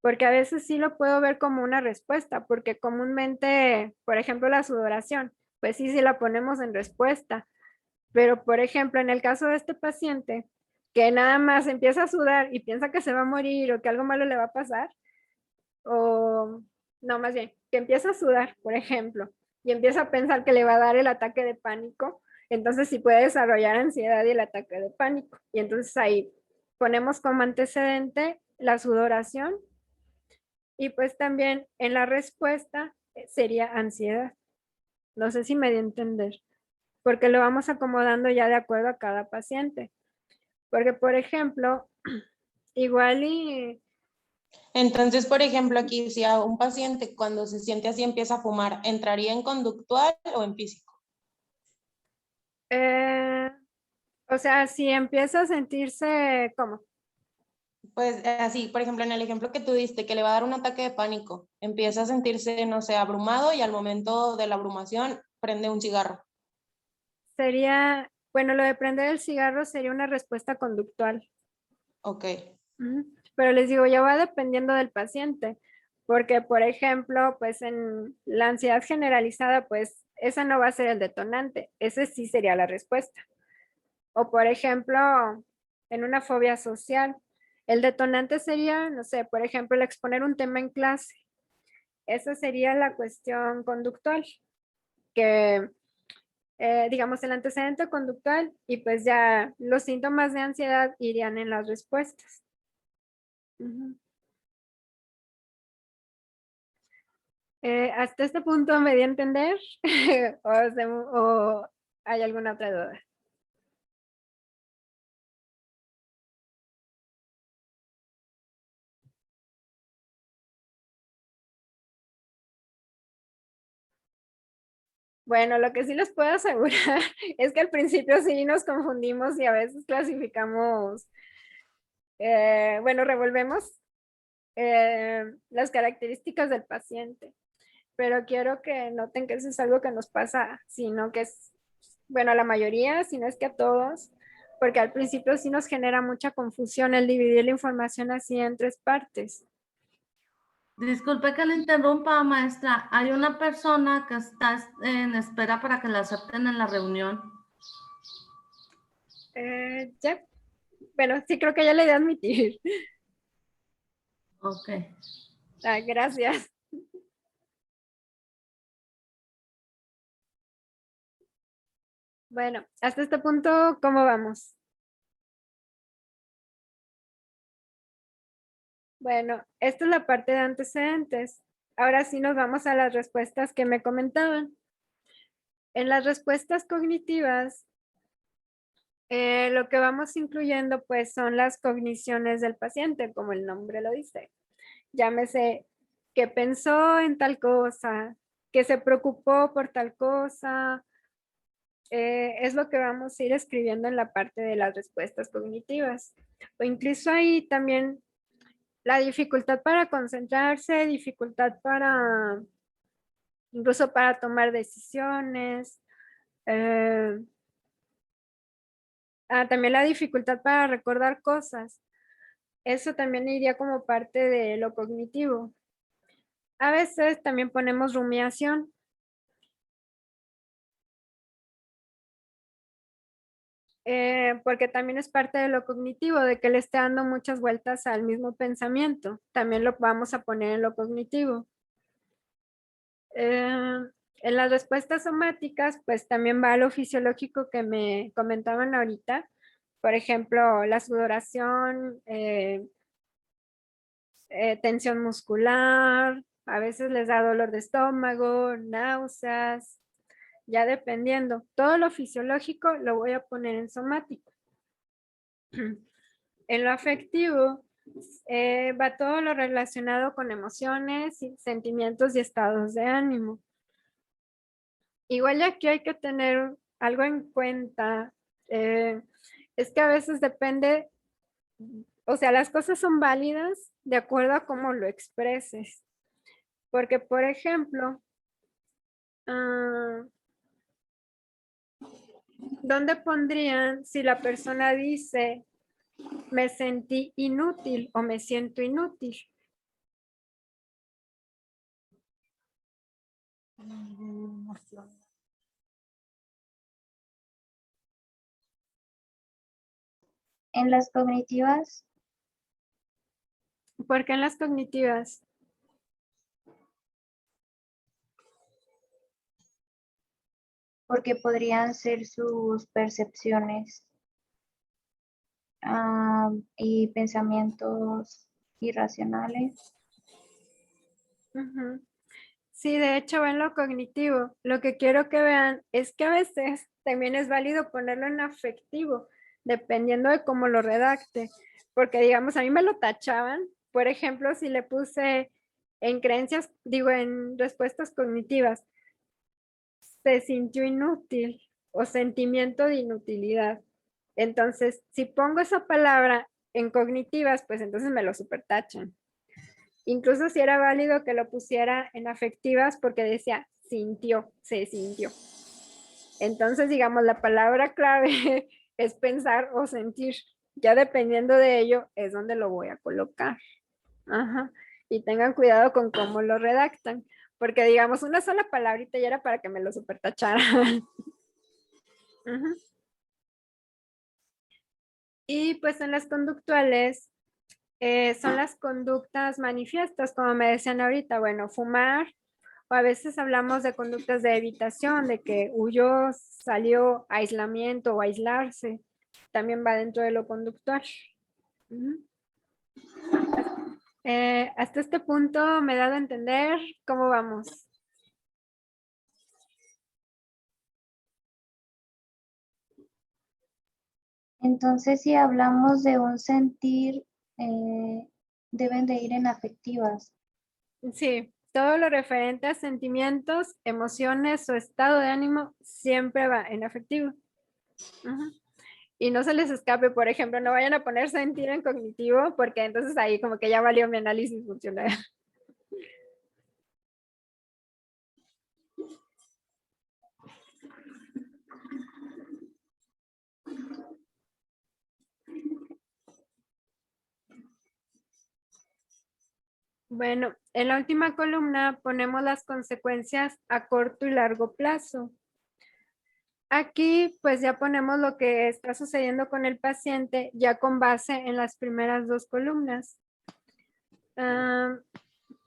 porque a veces sí lo puedo ver como una respuesta, porque comúnmente, por ejemplo, la sudoración, pues sí la ponemos en respuesta, pero por ejemplo, en el caso de este paciente, que nada más empieza a sudar y piensa que se va a morir o que algo malo le va a pasar, o no, más bien, que empieza a sudar, por ejemplo, y empieza a pensar que le va a dar el ataque de pánico, entonces sí puede desarrollar ansiedad y el ataque de pánico. Y entonces ahí ponemos como antecedente la sudoración y pues también en la respuesta sería ansiedad. No sé si me di a entender, porque lo vamos acomodando ya de acuerdo a cada paciente. Porque, por ejemplo, igual y Entonces, por ejemplo, aquí si a un paciente cuando se siente así empieza a fumar, ¿entraría en conductual o en físico? o sea, si empieza a sentirse como, Pues así, por ejemplo, en el ejemplo que tú diste, que le va a dar un ataque de pánico, empieza a sentirse, no sé, abrumado y al momento de la abrumación prende un cigarro. sería, bueno, lo de prender el cigarro sería una respuesta conductual. Ok, Ujú. Pero les digo, ya va dependiendo del paciente, porque por ejemplo, pues en la ansiedad generalizada, pues esa no va a ser el detonante, ese sí sería la respuesta. O por ejemplo, en una fobia social, el detonante sería, no sé, por ejemplo, el exponer un tema en clase. Esa sería la cuestión conductual, que digamos el antecedente conductual y pues ya los síntomas de ansiedad irían en las respuestas. Ujú. ¿Hasta este punto me di a entender? ¿O hay alguna otra duda? Bueno, lo que sí les puedo asegurar es que al principio sí nos confundimos y a veces clasificamos, bueno, revolvemos las características del paciente, pero quiero que noten que eso es algo que nos pasa, sino que es, bueno, a la mayoría, si no es que a todos, porque al principio sí nos genera mucha confusión el dividir la información así en tres partes. Disculpe que le interrumpa, maestra. Hay una persona que está en espera para que la acepten en la reunión. Ya, bueno, sí creo que ya le di a admitir. Ok. Ah, gracias. Bueno, hasta este punto, ¿cómo vamos? Bueno, esta es la parte de antecedentes. Ahora sí nos vamos a las respuestas que me comentaban. En las respuestas cognitivas, lo que vamos incluyendo pues son las cogniciones del paciente, como el nombre lo dice. Llámese que pensó en tal cosa, que se preocupó por tal cosa, es lo que vamos a ir escribiendo en la parte de las respuestas cognitivas. O incluso ahí también la dificultad para concentrarse, dificultad para, incluso para tomar decisiones. eh, también la dificultad para recordar cosas. Eso también iría como parte de lo cognitivo. A veces también ponemos rumiación. Porque también es parte de lo cognitivo, de que le esté dando muchas vueltas al mismo pensamiento. También lo vamos a poner en lo cognitivo. En las respuestas somáticas, pues también va lo fisiológico que me comentaban ahorita. Por ejemplo, la sudoración, tensión muscular, a veces les da dolor de estómago, náuseas, ya dependiendo. Todo lo fisiológico lo voy a poner en somático. En lo afectivo va todo lo relacionado con emociones, sentimientos y estados de ánimo. Igual aquí hay que tener algo en cuenta, es que a veces depende, o sea, las cosas son válidas de acuerdo a cómo lo expreses. Porque, por ejemplo, ¿dónde pondrían si la persona dice, me sentí inútil o me siento inútil? En las cognitivas, ¿Por qué en las cognitivas? porque podrían ser sus percepciones y pensamientos irracionales. Ujú. Sí, de hecho va en lo cognitivo. Lo que quiero que vean es que a veces también es válido ponerlo en afectivo, dependiendo de cómo lo redacte. Porque digamos, a mí me lo tachaban, por ejemplo, si le puse en creencias, digo, en respuestas cognitivas, se sintió inútil o sentimiento de inutilidad. Entonces, si pongo esa palabra en cognitivas, pues entonces me lo supertachan. Incluso si era válido que lo pusiera en afectivas porque decía sintió, se sintió. Entonces, digamos, la palabra clave es pensar o sentir. Ya dependiendo de ello es donde lo voy a colocar. Ajá. Y tengan cuidado con cómo lo redactan, porque digamos, una sola palabrita ya era para que me lo supertacharan. Ujú. Y pues en las conductuales son las conductas manifiestas, como me decían ahorita, bueno, fumar, o a veces hablamos de conductas de evitación, de que huyó, salió, aislamiento o aislarse, también va dentro de lo conductual. Ujú. Hasta este punto me he dado a entender cómo vamos. Entonces, si hablamos de un sentir, deben de ir en afectivas. Sí, todo lo referente a sentimientos, emociones o estado de ánimo siempre va en afectivo. Ujú. Y no se les escape, por ejemplo, no vayan a poner sentir en cognitivo porque entonces ahí como que ya valió mi análisis funcional. Bueno, en la última columna ponemos las consecuencias a corto y largo plazo. Aquí pues ya ponemos lo que está sucediendo con el paciente ya con base en las primeras dos columnas.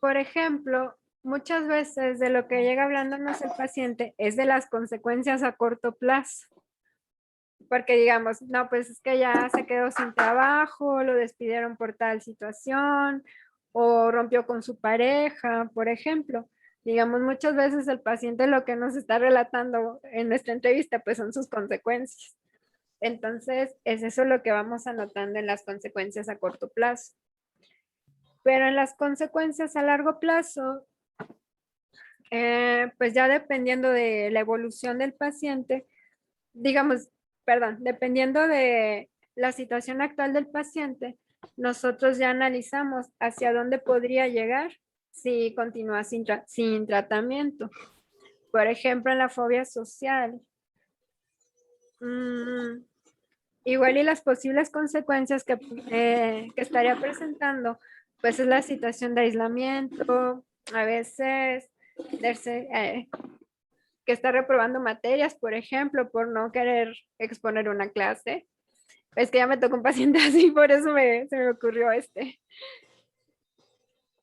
Por ejemplo, muchas veces de lo que llega hablándonos el paciente es de las consecuencias a corto plazo. Porque digamos, no, pues es que ya se quedó sin trabajo, lo despidieron por tal situación o rompió con su pareja, por ejemplo. Digamos, muchas veces el paciente lo que nos está relatando en nuestra entrevista, pues son sus consecuencias. Entonces, es eso lo que vamos anotando en las consecuencias a corto plazo. Pero en las consecuencias a largo plazo, pues ya dependiendo de la evolución del paciente, digamos, perdón, dependiendo de la situación actual del paciente, nosotros ya analizamos hacia dónde podría llegar si continúa sin tratamiento. Por ejemplo, en la fobia social. Igual y las posibles consecuencias que estaría presentando, pues es la situación de aislamiento, a veces que está reprobando materias, por ejemplo, por no querer exponer una clase. Es que ya me tocó un paciente así, por eso se me ocurrió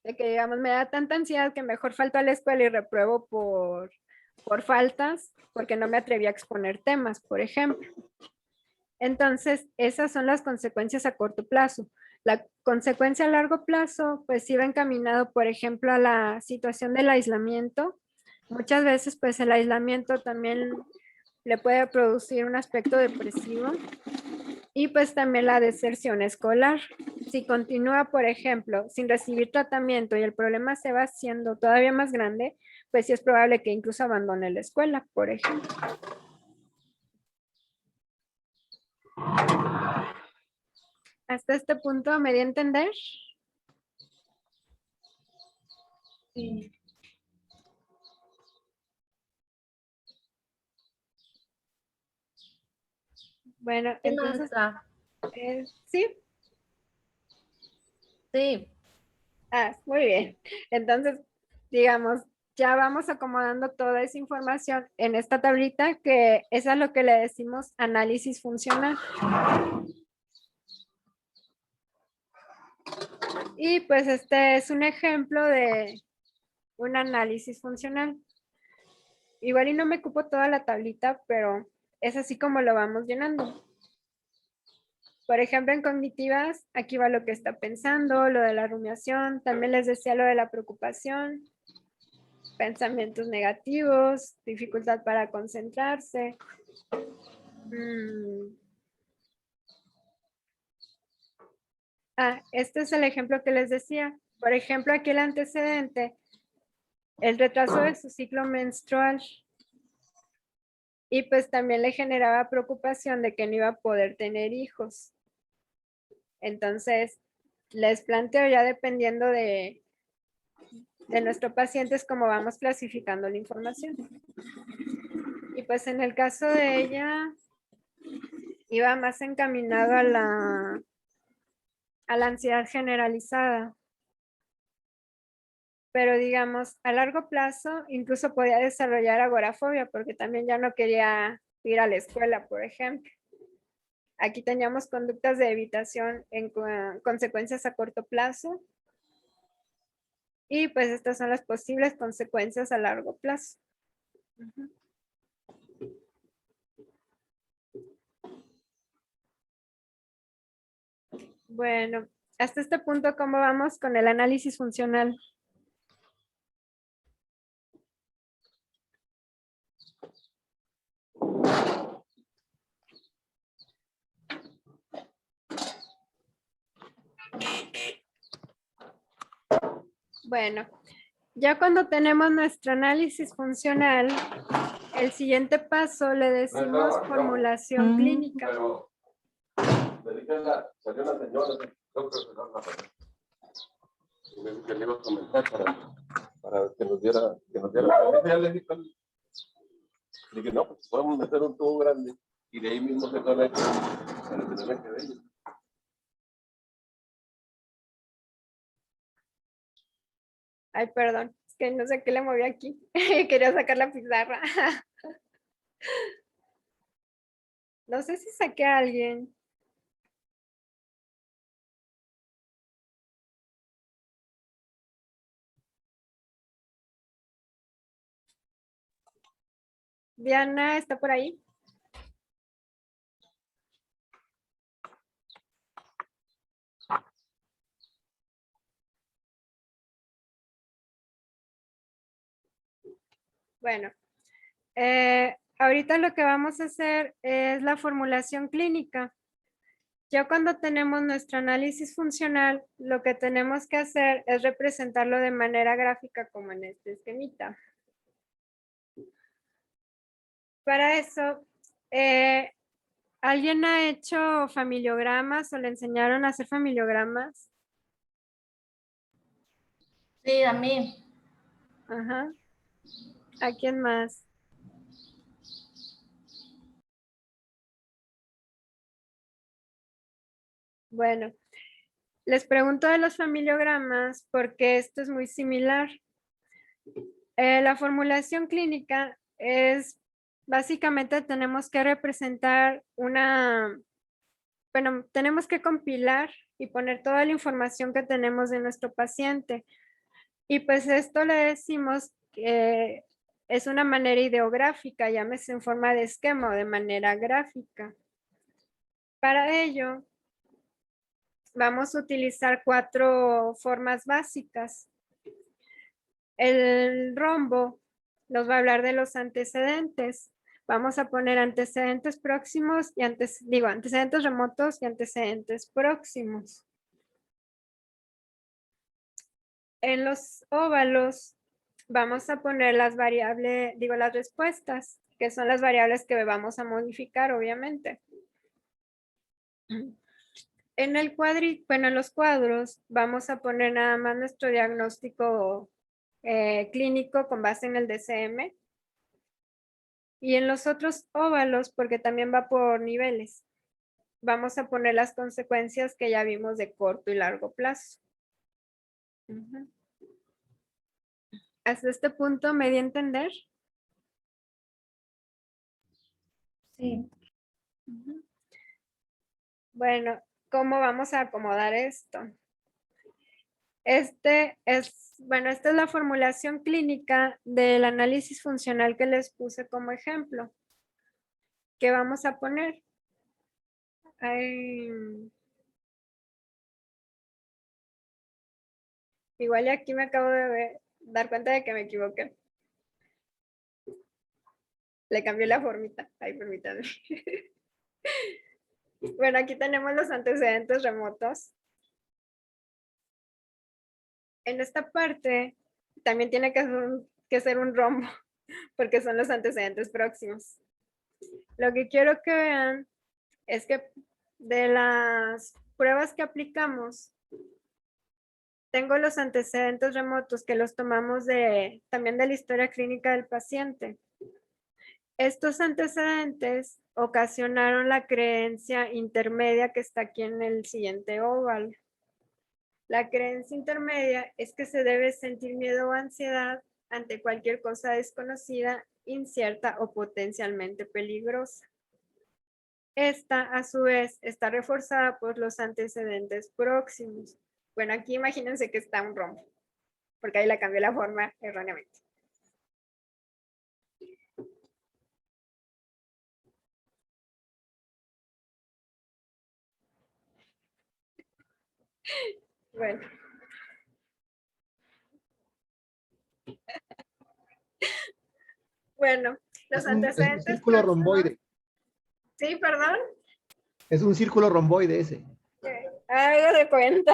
de que digamos me da tanta ansiedad que mejor falto a la escuela y repruebo por faltas, porque no me atreví a exponer temas, por ejemplo. Entonces, esas son las consecuencias a corto plazo. La consecuencia a largo plazo, pues sí va encaminado, por ejemplo, a la situación del aislamiento. Muchas veces, pues el aislamiento también le puede producir un aspecto depresivo y pues también la deserción escolar. Si continúa, por ejemplo, sin recibir tratamiento y el problema se va haciendo todavía más grande, pues sí es probable que incluso abandone la escuela, por ejemplo. Hasta este punto me di a entender. Sí. Bueno, Sí, entonces, maestra. sí. Sí. Muy bien. Entonces, digamos, ya vamos acomodando toda esa información en esta tablita, que es a lo que le decimos análisis funcional. Y pues este es un ejemplo de un análisis funcional. Igual y no me ocupo toda la tablita, pero es así como lo vamos llenando. Por ejemplo, en cognitivas, aquí va lo que está pensando, lo de la rumiación, también les decía lo de la preocupación, pensamientos negativos, dificultad para concentrarse. Este es el ejemplo que les decía. Por ejemplo, aquí el antecedente, el retraso de su ciclo menstrual. Y pues también le generaba preocupación de que no iba a poder tener hijos. Entonces, les planteo ya dependiendo de nuestro paciente es como vamos clasificando la información. Y pues en el caso de ella, iba más encaminado a la ansiedad generalizada. Pero digamos, a largo plazo, incluso podía desarrollar agorafobia porque también ya no quería ir a la escuela, por ejemplo. Aquí teníamos conductas de evitación en consecuencias a corto plazo. Y pues estas son las posibles consecuencias a largo plazo. Bueno, hasta este punto, ¿cómo vamos con el análisis funcional? Bueno, ya cuando tenemos nuestro análisis funcional, el siguiente paso le decimos formulación clínica. Pero salió la señora, que le iba a comentar para que nos diera. Ya le dije, no, pues podemos meter un tubo grande y de ahí mismo se conecta para que no me quede. Ay, perdón, es que no sé qué le moví aquí. Quería sacar la pizarra. No sé si saqué a alguien. Diana, ¿está por ahí? Bueno, ahorita lo que vamos a hacer es la formulación clínica. Ya cuando tenemos nuestro análisis funcional, lo que tenemos que hacer es representarlo de manera gráfica como en este esquemita. Para eso, ¿alguien ha hecho familiogramas o le enseñaron a hacer familiogramas? Sí, a mí. Ajá. ¿A quién más? Bueno, les pregunto de los familiogramas porque esto es muy similar. La formulación clínica es, básicamente tenemos que representar tenemos que compilar y poner toda la información que tenemos de nuestro paciente. Y pues esto le decimos que es una manera ideográfica, llámese en forma de esquema o de manera gráfica. Para ello, vamos a utilizar 4 formas básicas. El rombo nos va a hablar de los antecedentes. Vamos a poner antecedentes próximos y antecedentes remotos y antecedentes próximos. En los óvalos vamos a poner las variables, las respuestas, que son las variables que vamos a modificar, obviamente. En el en los cuadros vamos a poner nada más nuestro diagnóstico clínico con base en el DCM. Y en los otros óvalos, porque también va por niveles, vamos a poner las consecuencias que ya vimos de corto y largo plazo. ¿Hasta este punto me di a entender? Sí. Ujú. Bueno, ¿cómo vamos a acomodar esto? Bueno, esta es la formulación clínica del análisis funcional que les puse como ejemplo. ¿Qué vamos a poner? Igual y aquí me acabo de dar cuenta de que me equivoqué. Le cambié la formita. Ay, permítanme. Bueno, aquí tenemos los antecedentes remotos. En esta parte también tiene que ser un rombo, porque son los antecedentes próximos. Lo que quiero que vean es que de las pruebas que aplicamos, tengo los antecedentes remotos que los tomamos también de la historia clínica del paciente. Estos antecedentes ocasionaron la creencia intermedia que está aquí en el siguiente óvalo. La creencia intermedia es que se debe sentir miedo o ansiedad ante cualquier cosa desconocida, incierta o potencialmente peligrosa. Esta, a su vez, está reforzada por los antecedentes próximos. Bueno, aquí imagínense que está un rombo, porque ahí le cambié la forma erróneamente. Bueno. Bueno, los antecedentes. Es un círculo próximos. romboide. Sí, perdón. Es un círculo romboide ese. Hago de cuenta.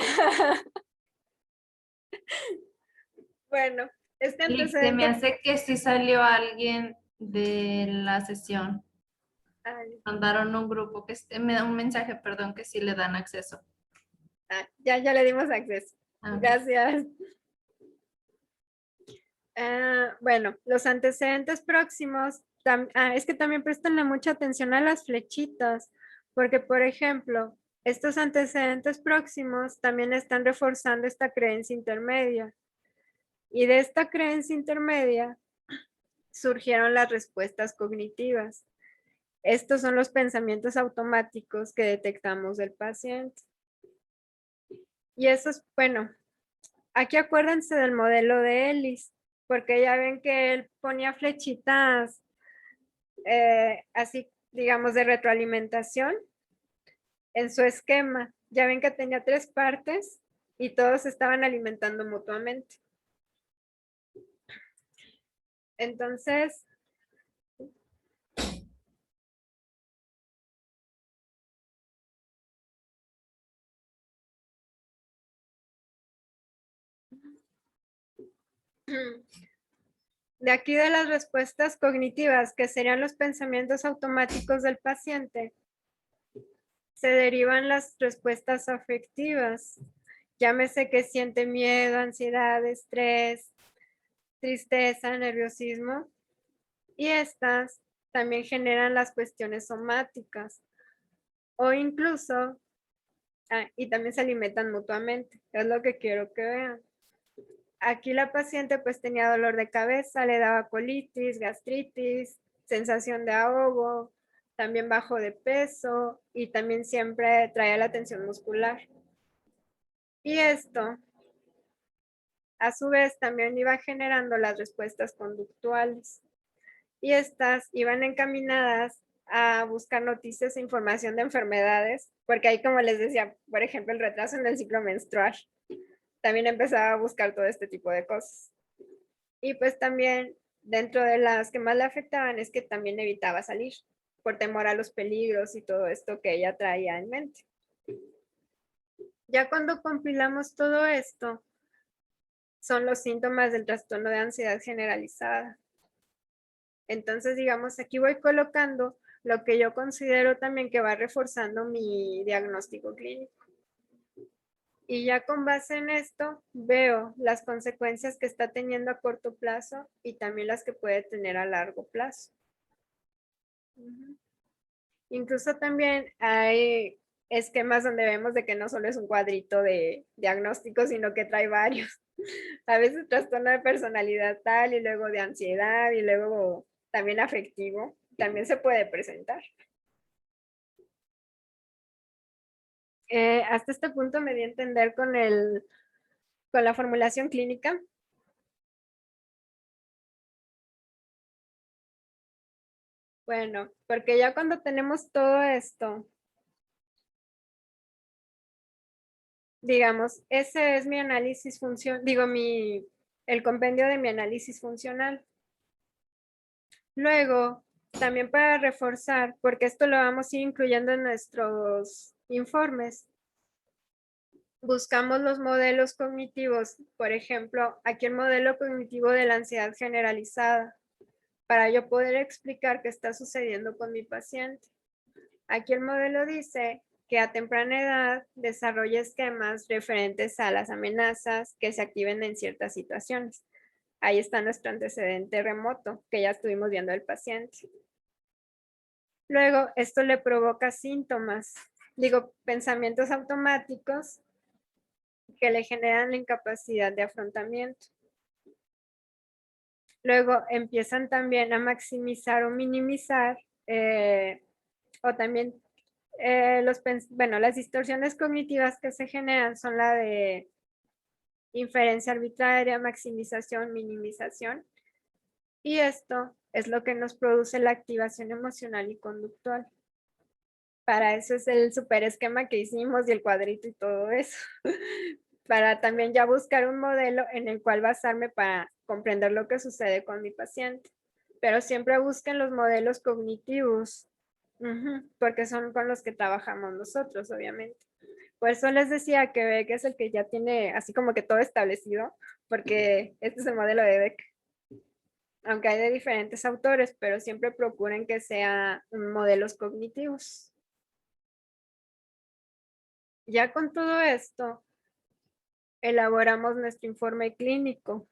Bueno, este Y antecedente. se me hace que sí salió alguien de la sesión. Ay, Mandaron un grupo me da un mensaje, perdón, que sí le dan acceso. ya le dimos acceso. Ah. Gracias. Bueno, los antecedentes próximos, es que también prestenle mucha atención a las flechitas, porque por ejemplo, estos antecedentes próximos también están reforzando esta creencia intermedia. Y de esta creencia intermedia surgieron las respuestas cognitivas. Estos son los pensamientos automáticos que detectamos del paciente. Y eso es, bueno, aquí acuérdense del modelo de Ellis, porque ya ven que él ponía flechitas así, digamos, de retroalimentación en su esquema. Ya ven que tenía 3 partes y todos estaban alimentando mutuamente. Entonces, de aquí de las respuestas cognitivas, que serían los pensamientos automáticos del paciente, se derivan las respuestas afectivas. Llámese que siente miedo, ansiedad, estrés, tristeza, nerviosismo. Y estas también generan las cuestiones somáticas. O incluso, y también se alimentan mutuamente. Es lo que quiero que vean. Aquí la paciente pues tenía dolor de cabeza, le daba colitis, gastritis, sensación de ahogo, también bajo de peso y también siempre traía la tensión muscular. Y esto, a su vez, también iba generando las respuestas conductuales. Y estas iban encaminadas a buscar noticias e información de enfermedades, porque ahí, como les decía, por ejemplo, el retraso en el ciclo menstrual, también empezaba a buscar todo este tipo de cosas. Y pues también dentro de las que más le afectaban es que también evitaba salir por temor a los peligros y todo esto que ella traía en mente. Ya cuando compilamos todo esto, son los síntomas del trastorno de ansiedad generalizada. Entonces, digamos, aquí voy colocando lo que yo considero también que va reforzando mi diagnóstico clínico. Y ya con base en esto, veo las consecuencias que está teniendo a corto plazo y también las que puede tener a largo plazo. Incluso también hay esquemas donde vemos de que no solo es un cuadrito de diagnóstico, sino que trae varios. A veces trastorno de personalidad tal y luego de ansiedad y luego también afectivo. También se puede presentar. Hasta este punto me di a entender con la formulación clínica. Bueno, porque ya cuando tenemos todo esto, digamos, ese es mi análisis el compendio de mi análisis funcional. Luego, también para reforzar, porque esto lo vamos a ir incluyendo en nuestros informes, buscamos los modelos cognitivos. Por ejemplo, aquí el modelo cognitivo de la ansiedad generalizada, para yo poder explicar qué está sucediendo con mi paciente. Aquí el modelo dice que a temprana edad desarrolla esquemas referentes a las amenazas que se activen en ciertas situaciones. Ahí está nuestro antecedente remoto, que ya estuvimos viendo al paciente. Luego, esto le provoca síntomas, pensamientos automáticos que le generan la incapacidad de afrontamiento. Luego, empiezan también a maximizar o minimizar, o también las distorsiones cognitivas que se generan son la de inferencia arbitraria, maximización, minimización. Y esto es lo que nos produce la activación emocional y conductual. Para eso es el super esquema que hicimos y el cuadrito y todo eso. Para también ya buscar un modelo en el cual basarme para comprender lo que sucede con mi paciente. Pero siempre busquen los modelos cognitivos, porque son con los que trabajamos nosotros, obviamente. Por eso les decía que Beck es el que ya tiene así como que todo establecido, porque este es el modelo de Beck. Aunque hay de diferentes autores, pero siempre procuren que sean modelos cognitivos. Ya con todo esto, elaboramos nuestro informe clínico.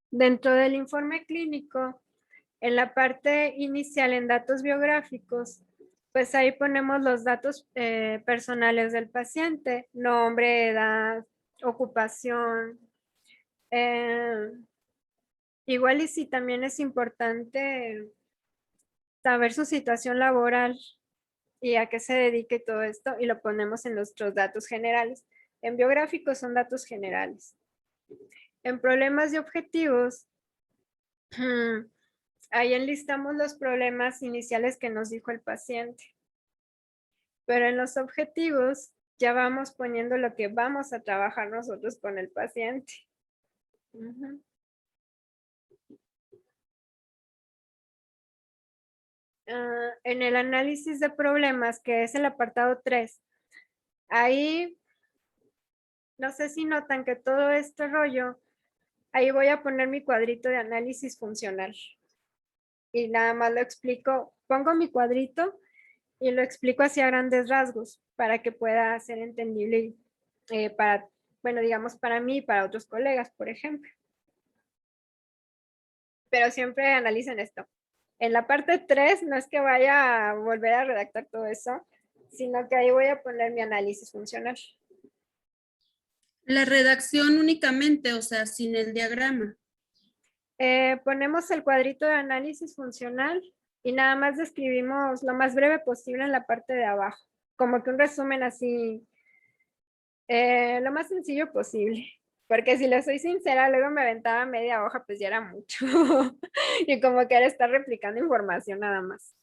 Dentro del informe clínico, en la parte inicial en datos biográficos, pues ahí ponemos los datos personales del paciente, nombre, edad, ocupación. Igual y sí también es importante saber su situación laboral y a qué se dedique todo esto, y lo ponemos en nuestros datos generales. En biográficos son datos generales. En problemas y objetivos, ahí enlistamos los problemas iniciales que nos dijo el paciente. Pero en los objetivos ya vamos poniendo lo que vamos a trabajar nosotros con el paciente. En el análisis de problemas, que es el apartado 3, ahí no sé si notan que todo este rollo, ahí voy a poner mi cuadrito de análisis funcional. Y nada más lo explico, pongo mi cuadrito y lo explico así a grandes rasgos para que pueda ser entendible digamos para mí y para otros colegas, por ejemplo. Pero siempre analicen esto. En la parte 3 no es que vaya a volver a redactar todo eso, sino que ahí voy a poner mi análisis funcional. La redacción únicamente, o sea, sin el diagrama. Ponemos el cuadrito de análisis funcional y nada más describimos lo más breve posible en la parte de abajo, como que un resumen así, lo más sencillo posible. Porque si les soy sincera, luego me aventaba media hoja, pues ya era mucho. Y como que era estar replicando información nada más.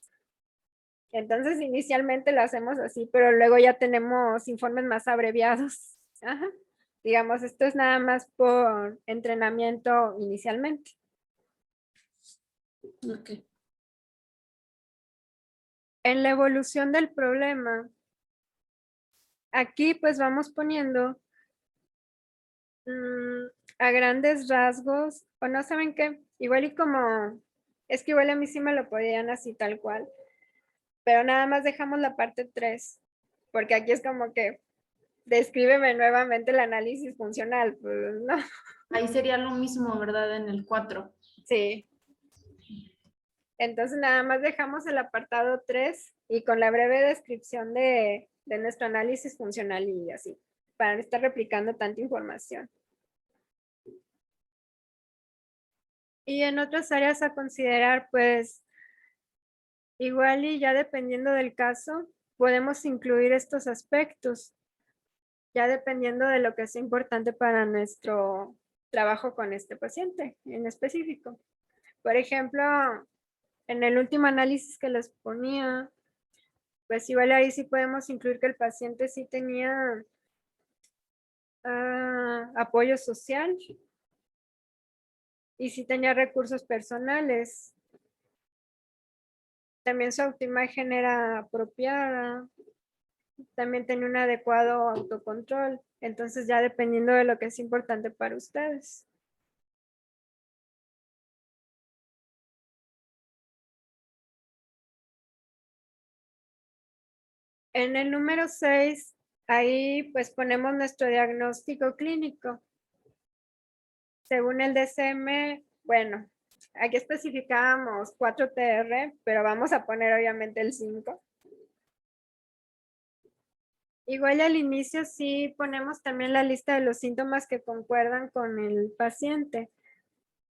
Entonces, inicialmente lo hacemos así, pero luego ya tenemos informes más abreviados. Ajá. Digamos, esto es nada más por entrenamiento inicialmente. Ok. En la evolución del problema, aquí pues vamos poniendo a grandes rasgos, o no saben qué, igual y como, es que igual a mí sí me lo podían así tal cual, pero nada más dejamos la parte 3, porque aquí es como que descríbeme nuevamente el análisis funcional, pues no. Ahí sería lo mismo, ¿verdad? En el 4. Sí. Entonces nada más dejamos el apartado 3 y con la breve descripción de nuestro análisis funcional y así, para no estar replicando tanta información. Y en otras áreas a considerar, pues igual y ya dependiendo del caso, podemos incluir estos aspectos, ya dependiendo de lo que sea importante para nuestro trabajo con este paciente en específico. Por ejemplo, en el último análisis que les ponía, pues igual ahí sí podemos incluir que el paciente sí tenía apoyo social y sí tenía recursos personales. También su autoimagen era apropiada. También tenía un adecuado autocontrol. Entonces ya dependiendo de lo que es importante para ustedes. En el número 6, ahí pues ponemos nuestro diagnóstico clínico. Según el DSM, bueno, aquí especificábamos 4 TR, pero vamos a poner obviamente el 5. Igual al inicio sí ponemos también la lista de los síntomas que concuerdan con el paciente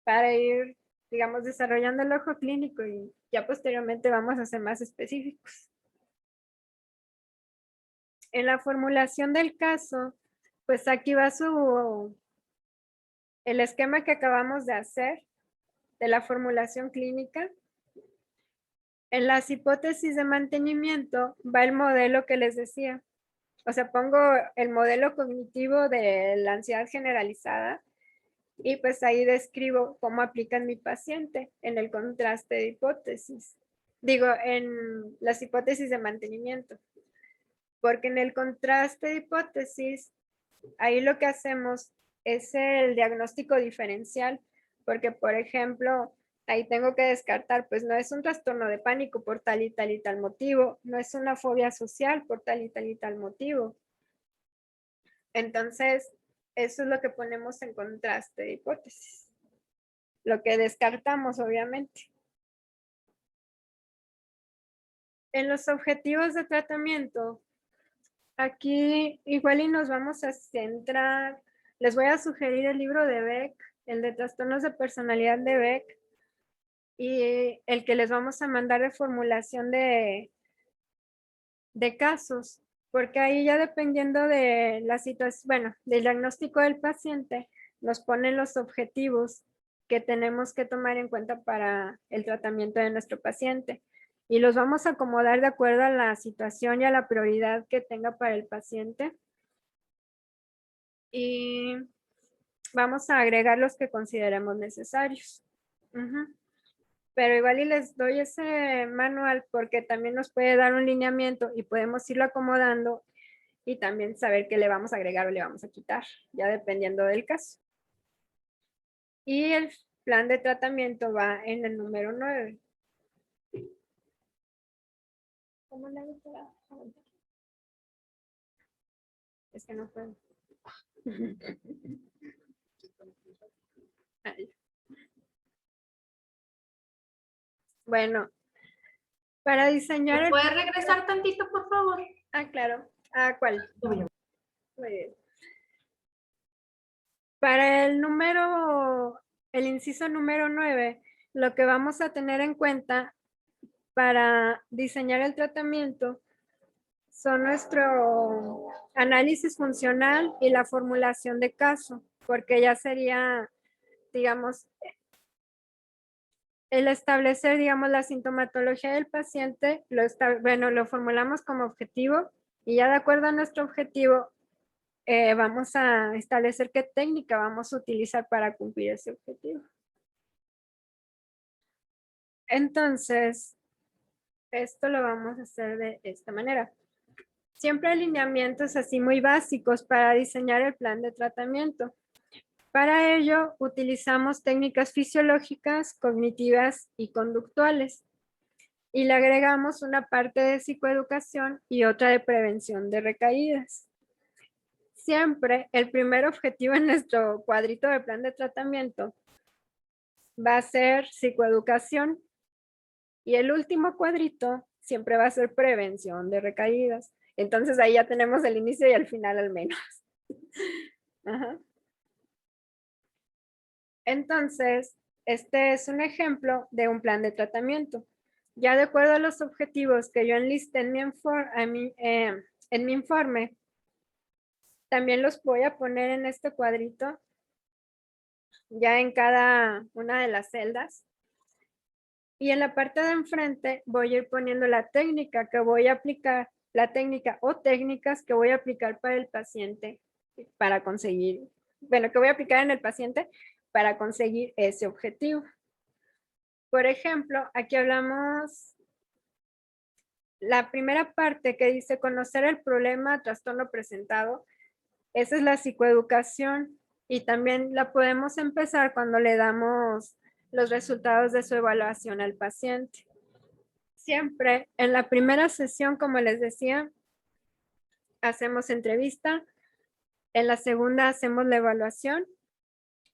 para ir, digamos, desarrollando el ojo clínico y ya posteriormente vamos a ser más específicos. En la formulación del caso, pues aquí va el esquema que acabamos de hacer de la formulación clínica. En las hipótesis de mantenimiento va el modelo que les decía. O sea, pongo el modelo cognitivo de la ansiedad generalizada y pues ahí describo cómo aplica en mi paciente en el contraste de hipótesis. Digo, en las hipótesis de mantenimiento. Porque en el contraste de hipótesis, ahí lo que hacemos es el diagnóstico diferencial. Porque, por ejemplo, ahí tengo que descartar, pues no es un trastorno de pánico por tal y tal motivo, no es una fobia social por tal y tal motivo. Entonces, eso es lo que ponemos en contraste de hipótesis. Lo que descartamos, obviamente. En los objetivos de tratamiento, aquí igual y nos vamos a centrar, les voy a sugerir el libro de Beck, el de trastornos de personalidad de Beck, y el que les vamos a mandar de formulación de casos, porque ahí ya dependiendo de la situación, bueno, del diagnóstico del paciente, nos ponen los objetivos que tenemos que tomar en cuenta para el tratamiento de nuestro paciente. Y los vamos a acomodar de acuerdo a la situación y a la prioridad que tenga para el paciente. Y vamos a agregar los que consideremos necesarios. Pero igual y les doy ese manual porque también nos puede dar un lineamiento y podemos irlo acomodando y también saber qué le vamos a agregar o le vamos a quitar, ya dependiendo del caso. Y el plan de tratamiento va en el número 9. ¿Cómo le hago para aguantar? Es que no puedo. Bueno, para diseñar ¿Puedes regresar tantito, por favor? claro. ¿Cuál? Muy bien. Para el inciso número 9, lo que vamos a tener en cuenta para diseñar el tratamiento son nuestro análisis funcional y la formulación de caso, porque ya sería, digamos, el establecer, digamos, la sintomatología del paciente, lo formulamos como objetivo y ya de acuerdo a nuestro objetivo, vamos a establecer qué técnica vamos a utilizar para cumplir ese objetivo. Entonces, esto lo vamos a hacer de esta manera. Siempre hay lineamientos así muy básicos para diseñar el plan de tratamiento. Para ello, utilizamos técnicas fisiológicas, cognitivas y conductuales. Y le agregamos una parte de psicoeducación y otra de prevención de recaídas. Siempre el primer objetivo en nuestro cuadrito de plan de tratamiento va a ser psicoeducación, Y el último cuadrito siempre va a ser prevención de recaídas. Entonces ahí ya tenemos el inicio y el final al menos. Ajá. Entonces, este es un ejemplo de un plan de tratamiento. Ya de acuerdo a los objetivos que yo enlisté en mi informe, también los voy a poner en este cuadrito, ya en cada una de las celdas. Y en la parte de enfrente voy a ir poniendo la técnica que voy a aplicar, la técnica o técnicas que voy a aplicar para el paciente para conseguir, bueno, que voy a aplicar en el paciente para conseguir ese objetivo. Por ejemplo, aquí hablamos la primera parte que dice conocer el problema, trastorno presentado. Esa es la psicoeducación y también la podemos empezar cuando le damos los resultados de su evaluación al paciente. Siempre en la primera sesión, como les decía, hacemos entrevista. En la segunda hacemos la evaluación.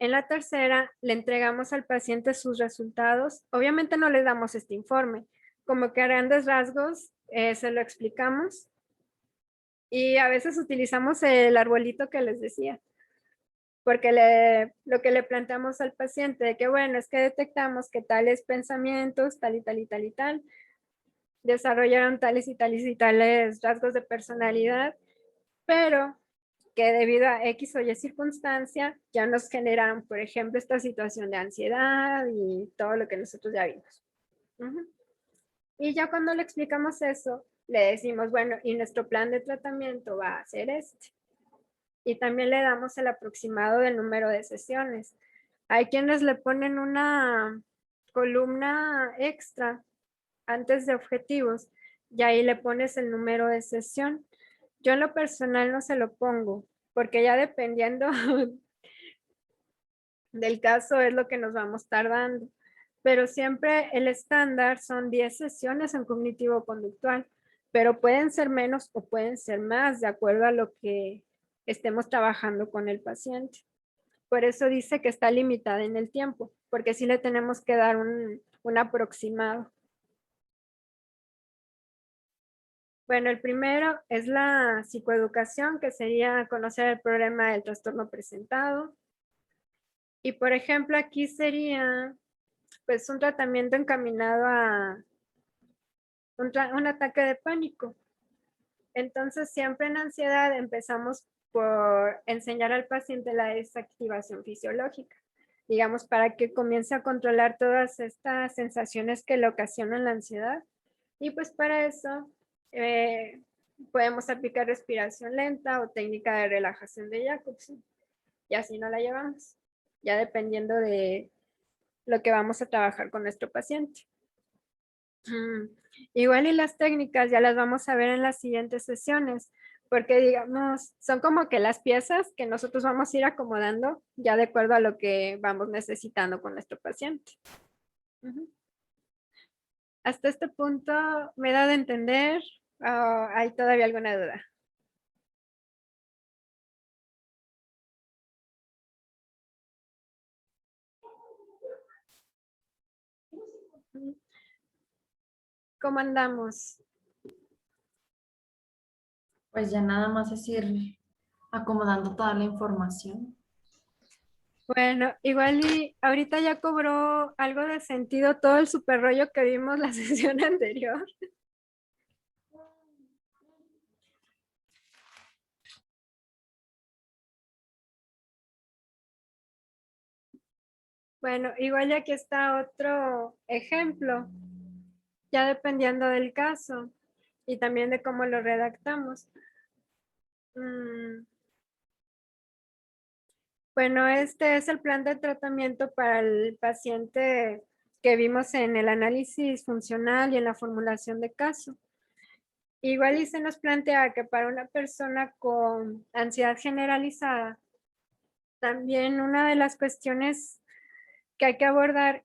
En la tercera le entregamos al paciente sus resultados. Obviamente no le damos este informe, como que a grandes rasgos se lo explicamos. Y a veces utilizamos el arbolito que les decía, porque lo que le planteamos al paciente, de que bueno, es que detectamos que tales pensamientos, tal y tal y tal y tal, desarrollaron tales y tales y tales rasgos de personalidad, pero que debido a X o Y circunstancia ya nos generan, por ejemplo, esta situación de ansiedad y todo lo que nosotros ya vimos. Y ya cuando le explicamos eso, le decimos, bueno, y nuestro plan de tratamiento va a ser este. Y también le damos el aproximado del número de sesiones. Hay quienes le ponen una columna extra antes de objetivos y ahí le pones el número de sesión. Yo en lo personal no se lo pongo, porque ya dependiendo del caso es lo que nos vamos tardando. Pero siempre el estándar son 10 sesiones en cognitivo conductual, pero pueden ser menos o pueden ser más de acuerdo a lo que estemos trabajando con el paciente. Por eso dice que está limitada en el tiempo, porque sí le tenemos que dar un aproximado. Bueno, el primero es la psicoeducación, que sería conocer el problema del trastorno presentado. Y por ejemplo, aquí sería pues un tratamiento encaminado a un ataque de pánico. Entonces, siempre en ansiedad empezamos por enseñar al paciente la desactivación fisiológica, digamos, para que comience a controlar todas estas sensaciones que le ocasionan la ansiedad. Y pues para eso podemos aplicar respiración lenta o técnica de relajación de Jacobson. Y así no la llevamos, ya dependiendo de lo que vamos a trabajar con nuestro paciente. Igual y las técnicas ya las vamos a ver en las siguientes sesiones, porque digamos, son como que las piezas que nosotros vamos a ir acomodando ya de acuerdo a lo que vamos necesitando con nuestro paciente. Hasta este punto, ¿me da de entender? ¿Hay todavía alguna duda? ¿Cómo andamos? Pues ya nada más es ir acomodando toda la información. Bueno, igual y ahorita ya cobró algo de sentido todo el super rollo que vimos la sesión anterior. Bueno, igual ya aquí está otro ejemplo, ya dependiendo del caso y también de cómo lo redactamos. Bueno, este es el plan de tratamiento para el paciente que vimos en el análisis funcional y en la formulación de caso. Igual y se nos plantea que para una persona con ansiedad generalizada, también una de las cuestiones que hay que abordar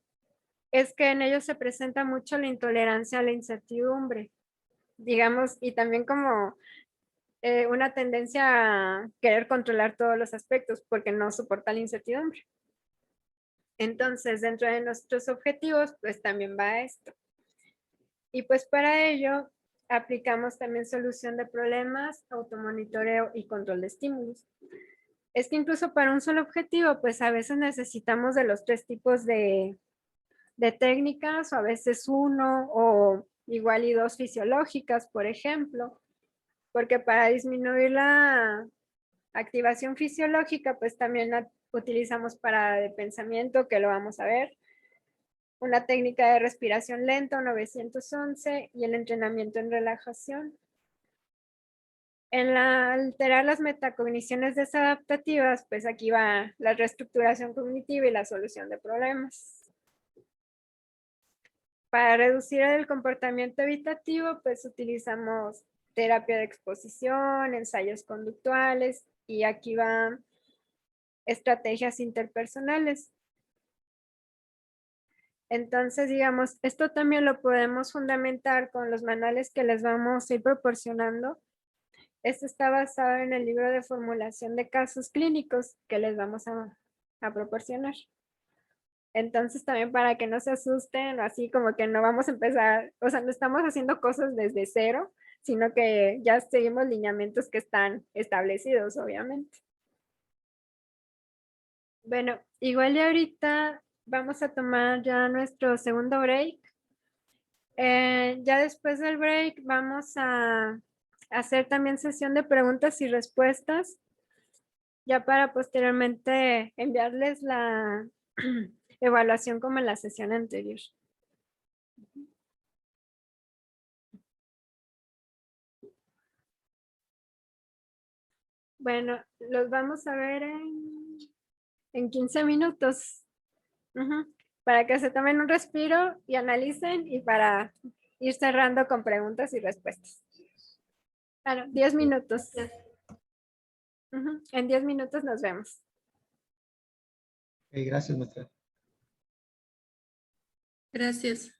es que en ellos se presenta mucho la intolerancia a la incertidumbre, digamos, y también como una tendencia a querer controlar todos los aspectos porque no soporta la incertidumbre. Entonces, dentro de nuestros objetivos, pues también va esto. Y pues para ello aplicamos también solución de problemas, automonitoreo y control de estímulos. Es que incluso para un solo objetivo, pues a veces necesitamos de los 3 tipos de técnicas, o a veces uno, o igual y 2 fisiológicas, por ejemplo, porque para disminuir la activación fisiológica, pues también la utilizamos para el pensamiento, que lo vamos a ver, una técnica de respiración lenta, 911, y el entrenamiento en relajación. En alterar las metacogniciones desadaptativas, pues aquí va la reestructuración cognitiva y la solución de problemas. Para reducir el comportamiento evitativo, pues utilizamos terapia de exposición, ensayos conductuales, y aquí van estrategias interpersonales. Entonces, digamos, esto también lo podemos fundamentar con los manuales que les vamos a ir proporcionando. Este está basado en el libro de formulación de casos clínicos que les vamos a proporcionar. Entonces, también para que no se asusten, así como que no vamos a empezar, o sea, no estamos haciendo cosas desde cero, sino que ya seguimos lineamientos que están establecidos, obviamente. Bueno, igual ya ahorita vamos a tomar ya nuestro segundo break. Ya después del break vamos a hacer también sesión de preguntas y respuestas, ya para posteriormente enviarles la evaluación como en la sesión anterior. Bueno, los vamos a ver en 15 minutos. Para que se tomen un respiro y analicen, y para ir cerrando con preguntas y respuestas. Bueno, 10 minutos. En 10 minutos nos vemos. Gracias, maestra. Gracias.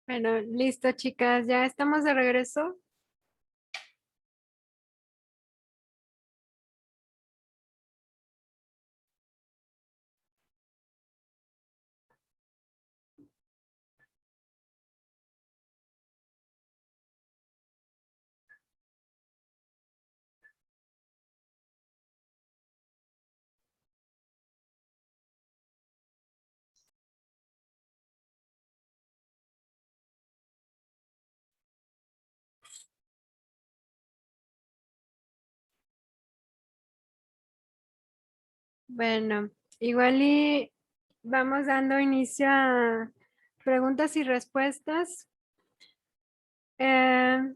Bueno, listo, chicas, ya estamos de regreso. Bueno, igual y vamos dando inicio a preguntas y respuestas. Eh,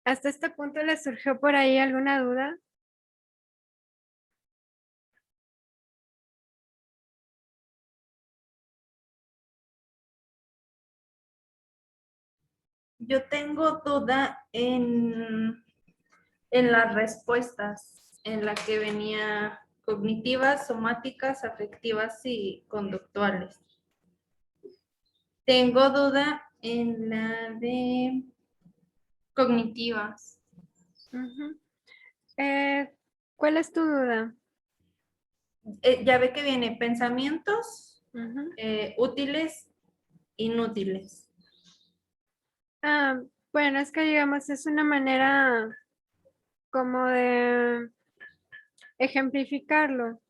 ¿Hasta este punto les surgió por ahí alguna duda? Yo tengo duda en las respuestas, en la que venía cognitivas, somáticas, afectivas y conductuales. Tengo duda en la de cognitivas. Ujú. ¿Cuál es tu duda? Ya ve que viene pensamientos Ujú. útiles, inútiles. Bueno, es que digamos, es una manera como de ejemplificarlo,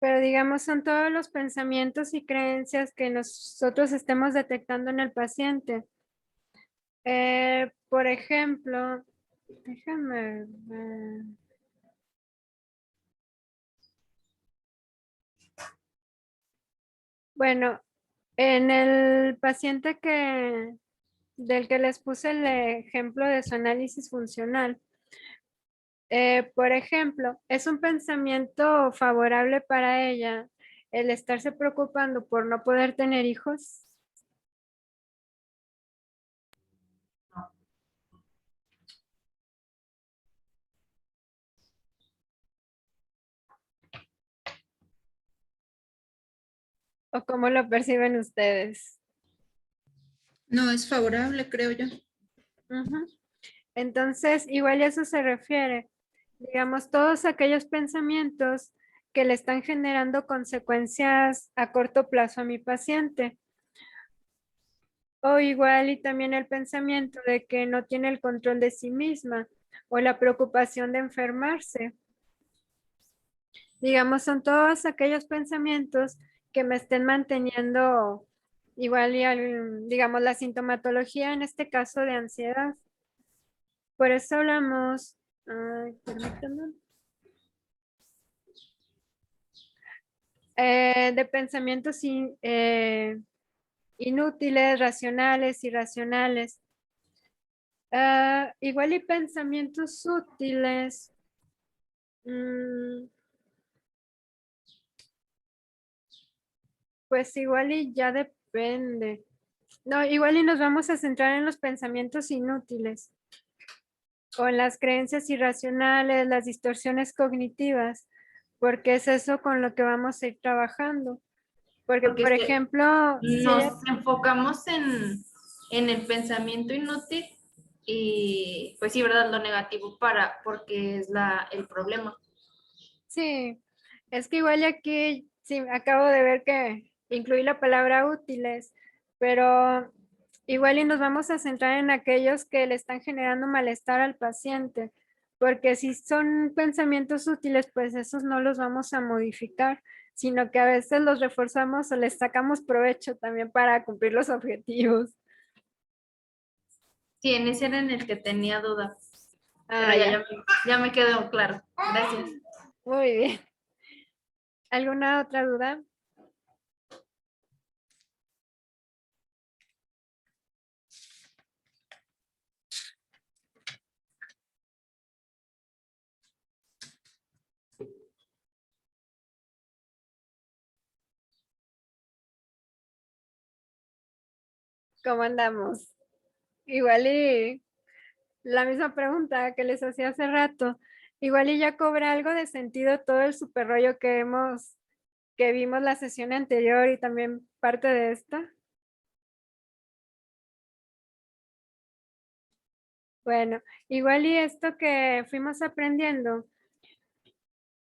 pero digamos, son todos los pensamientos y creencias que nosotros estemos detectando en el paciente. Por ejemplo, déjame ver. Bueno, en el paciente del que les puse el ejemplo de su análisis funcional, por ejemplo, ¿es un pensamiento favorable para ella el estarse preocupando por no poder tener hijos? ¿O cómo lo perciben ustedes? No es favorable, creo yo. Ujú. Entonces, igual a eso se refiere. Digamos, todos aquellos pensamientos que le están generando consecuencias a corto plazo a mi paciente. O igual y también el pensamiento de que no tiene el control de sí misma o la preocupación de enfermarse. Digamos, son todos aquellos pensamientos que me estén manteniendo igual y digamos, la sintomatología en este caso de ansiedad. Por eso hablamos, ay, permítanme, de pensamientos inútiles, racionales, irracionales. Igual y pensamientos útiles. Pues igual y ya depende. No, igual y nos vamos a centrar en los pensamientos inútiles o en las creencias irracionales, las distorsiones cognitivas, porque es eso con lo que vamos a ir trabajando. Porque, Porque por ejemplo, si ella- nos enfocamos en el pensamiento inútil y pues sí, ¿verdad? Lo negativo porque es el problema. sí, es que igual y aquí, sí, acabo de ver que incluí la palabra útiles, pero igual y nos vamos a centrar en aquellos que le están generando malestar al paciente, porque si son pensamientos útiles, pues esos no los vamos a modificar, sino que a veces los reforzamos o les sacamos provecho también para cumplir los objetivos. Sí, en ese era en el que tenía duda. Ah, Pero ya, ya me quedó claro. Gracias. muy bien. ¿Alguna otra duda? ¿Cómo andamos? Igual y la misma pregunta que les hacía hace rato. Igual y ya cobra algo de sentido todo el super rollo que que vimos la sesión anterior y también parte de esta. Bueno, igual y esto que fuimos aprendiendo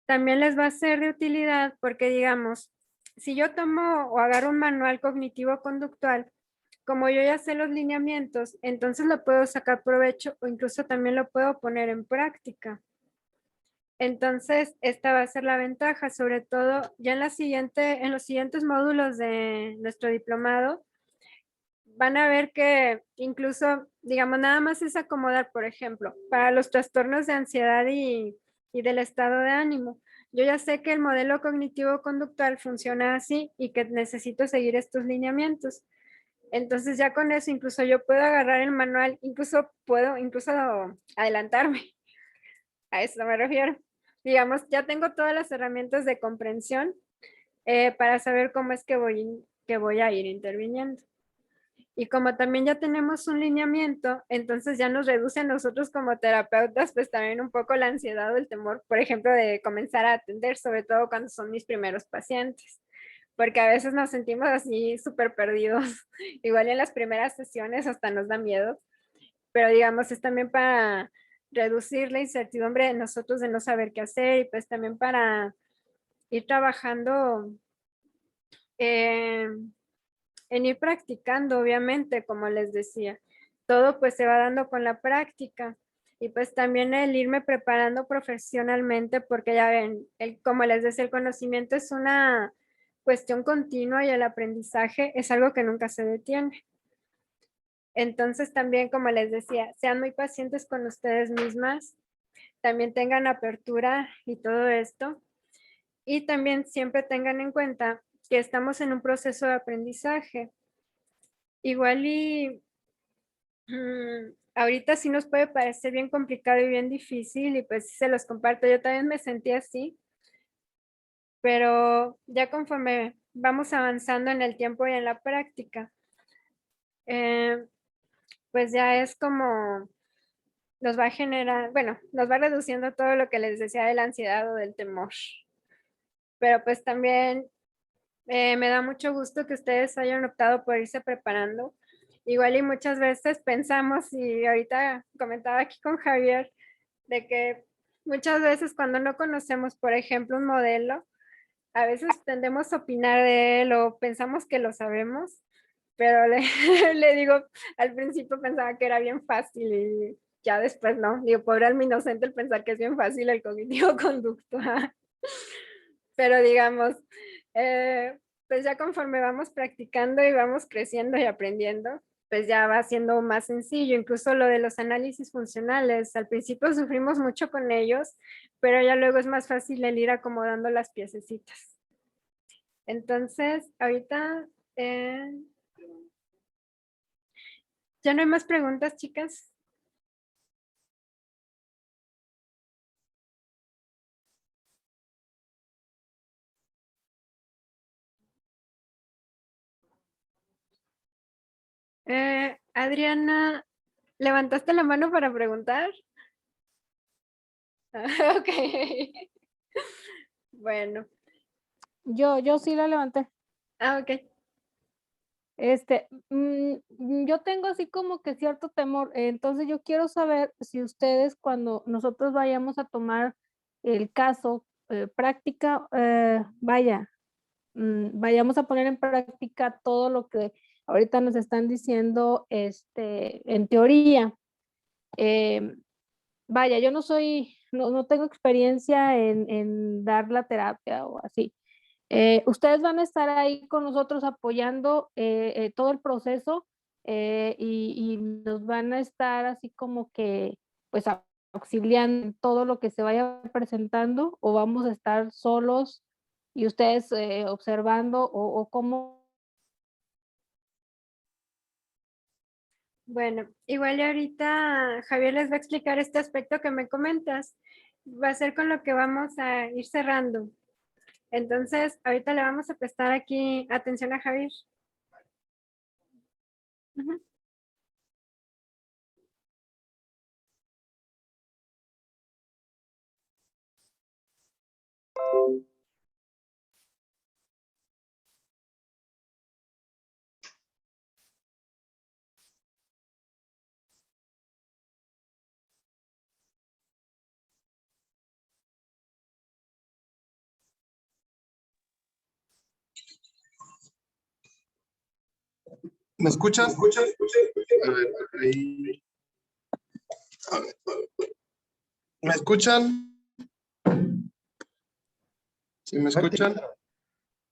también les va a ser de utilidad porque digamos, si yo tomo o agarro un manual cognitivo conductual, como yo ya sé los lineamientos, entonces lo puedo sacar provecho o incluso también lo puedo poner en práctica. Entonces, esta va a ser la ventaja, sobre todo ya en en los siguientes módulos de nuestro diplomado, van a ver que incluso, digamos, nada más es acomodar, por ejemplo, para los trastornos de ansiedad y del estado de ánimo. Yo ya sé que el modelo cognitivo-conductual funciona así y que necesito seguir estos lineamientos. Entonces ya con eso incluso yo puedo agarrar el manual, incluso puedo adelantarme. A eso me refiero. Digamos, ya tengo todas las herramientas de comprensión para saber cómo es que voy a ir interviniendo. Y como también ya tenemos un lineamiento, entonces ya nos reduce a nosotros como terapeutas, pues también un poco la ansiedad o el temor, por ejemplo, de comenzar a atender, sobre todo cuando son mis primeros pacientes, porque a veces nos sentimos así súper perdidos. Igual en las primeras sesiones hasta nos da miedo, pero digamos es también para reducir la incertidumbre de nosotros de no saber qué hacer y pues también para ir trabajando en ir practicando, obviamente, como les decía. Todo pues se va dando con la práctica y pues también el irme preparando profesionalmente porque ya ven, como les decía, el conocimiento es una cuestión continua y el aprendizaje es algo que nunca se detiene. Entonces también, como les decía, sean muy pacientes con ustedes mismas, también tengan apertura y todo esto. Y también siempre tengan en cuenta que estamos en un proceso de aprendizaje. Igual y ahorita sí nos puede parecer bien complicado y bien difícil y pues sí se los comparto. Yo también me sentí así, pero ya conforme vamos avanzando en el tiempo y en la práctica, eh, pues ya es como nos va a generar, bueno, nos va reduciendo todo lo que les decía de la ansiedad o del temor. Pero pues también me da mucho gusto que ustedes hayan optado por irse preparando. Igual y muchas veces pensamos, y ahorita comentaba aquí con Javier, de que muchas veces cuando no conocemos, por ejemplo, un modelo, a veces tendemos a opinar de él o pensamos que lo sabemos, pero le digo, al principio pensaba que era bien fácil y ya después no. Digo, pobre alma inocente el pensar que es bien fácil el cognitivo conductual. Pero digamos, eh, pues ya conforme vamos practicando y vamos creciendo y aprendiendo, pues ya va siendo más sencillo. Incluso lo de los análisis funcionales, al principio sufrimos mucho con ellos, pero ya luego es más fácil el ir acomodando las piececitas. Entonces, ahorita ya no hay más preguntas, chicas. Adriana, ¿levantaste la mano para preguntar? Ok. Bueno. Yo sí la levanté. Ok. Yo tengo así como que cierto temor, entonces yo quiero saber si ustedes cuando nosotros vayamos a tomar el caso práctica, vayamos a poner en práctica todo lo que ahorita nos están diciendo en teoría. Yo no tengo experiencia en dar la terapia o así. Ustedes van a estar ahí con nosotros apoyando todo el proceso y nos van a estar así como que pues auxiliando en todo lo que se vaya presentando o vamos a estar solos y ustedes observando o cómo. Bueno, igual y ahorita Javier les va a explicar este aspecto que me comentas. Va a ser con lo que vamos a ir cerrando. Entonces, ahorita le vamos a prestar aquí atención a Javier. Ujú. ¿Me escuchan? A ver, ahí. A ver. ¿Me escuchan? ¿Sí me escuchan?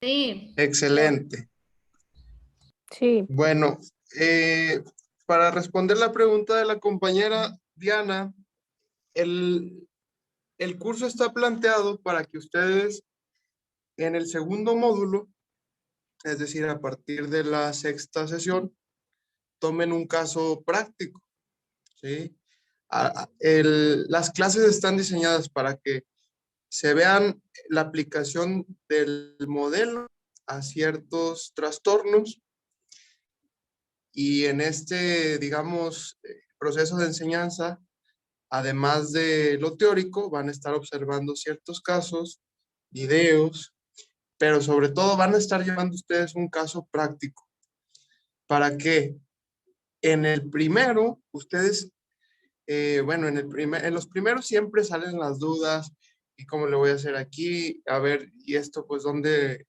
Sí. Excelente. Sí. Bueno, para responder la pregunta de la compañera Diana, el curso está planteado para que ustedes en el segundo módulo, es decir, a partir de la sexta sesión, tomen un caso práctico, ¿sí? Las clases están diseñadas para que se vean la aplicación del modelo a ciertos trastornos y en este, digamos, proceso de enseñanza, además de lo teórico, van a estar observando ciertos casos, videos, pero sobre todo van a estar llevando ustedes un caso práctico. ¿Para qué? En el primero, ustedes, bueno, en los primeros siempre salen las dudas, ¿y cómo le voy a hacer aquí? A ver, ¿y esto pues dónde,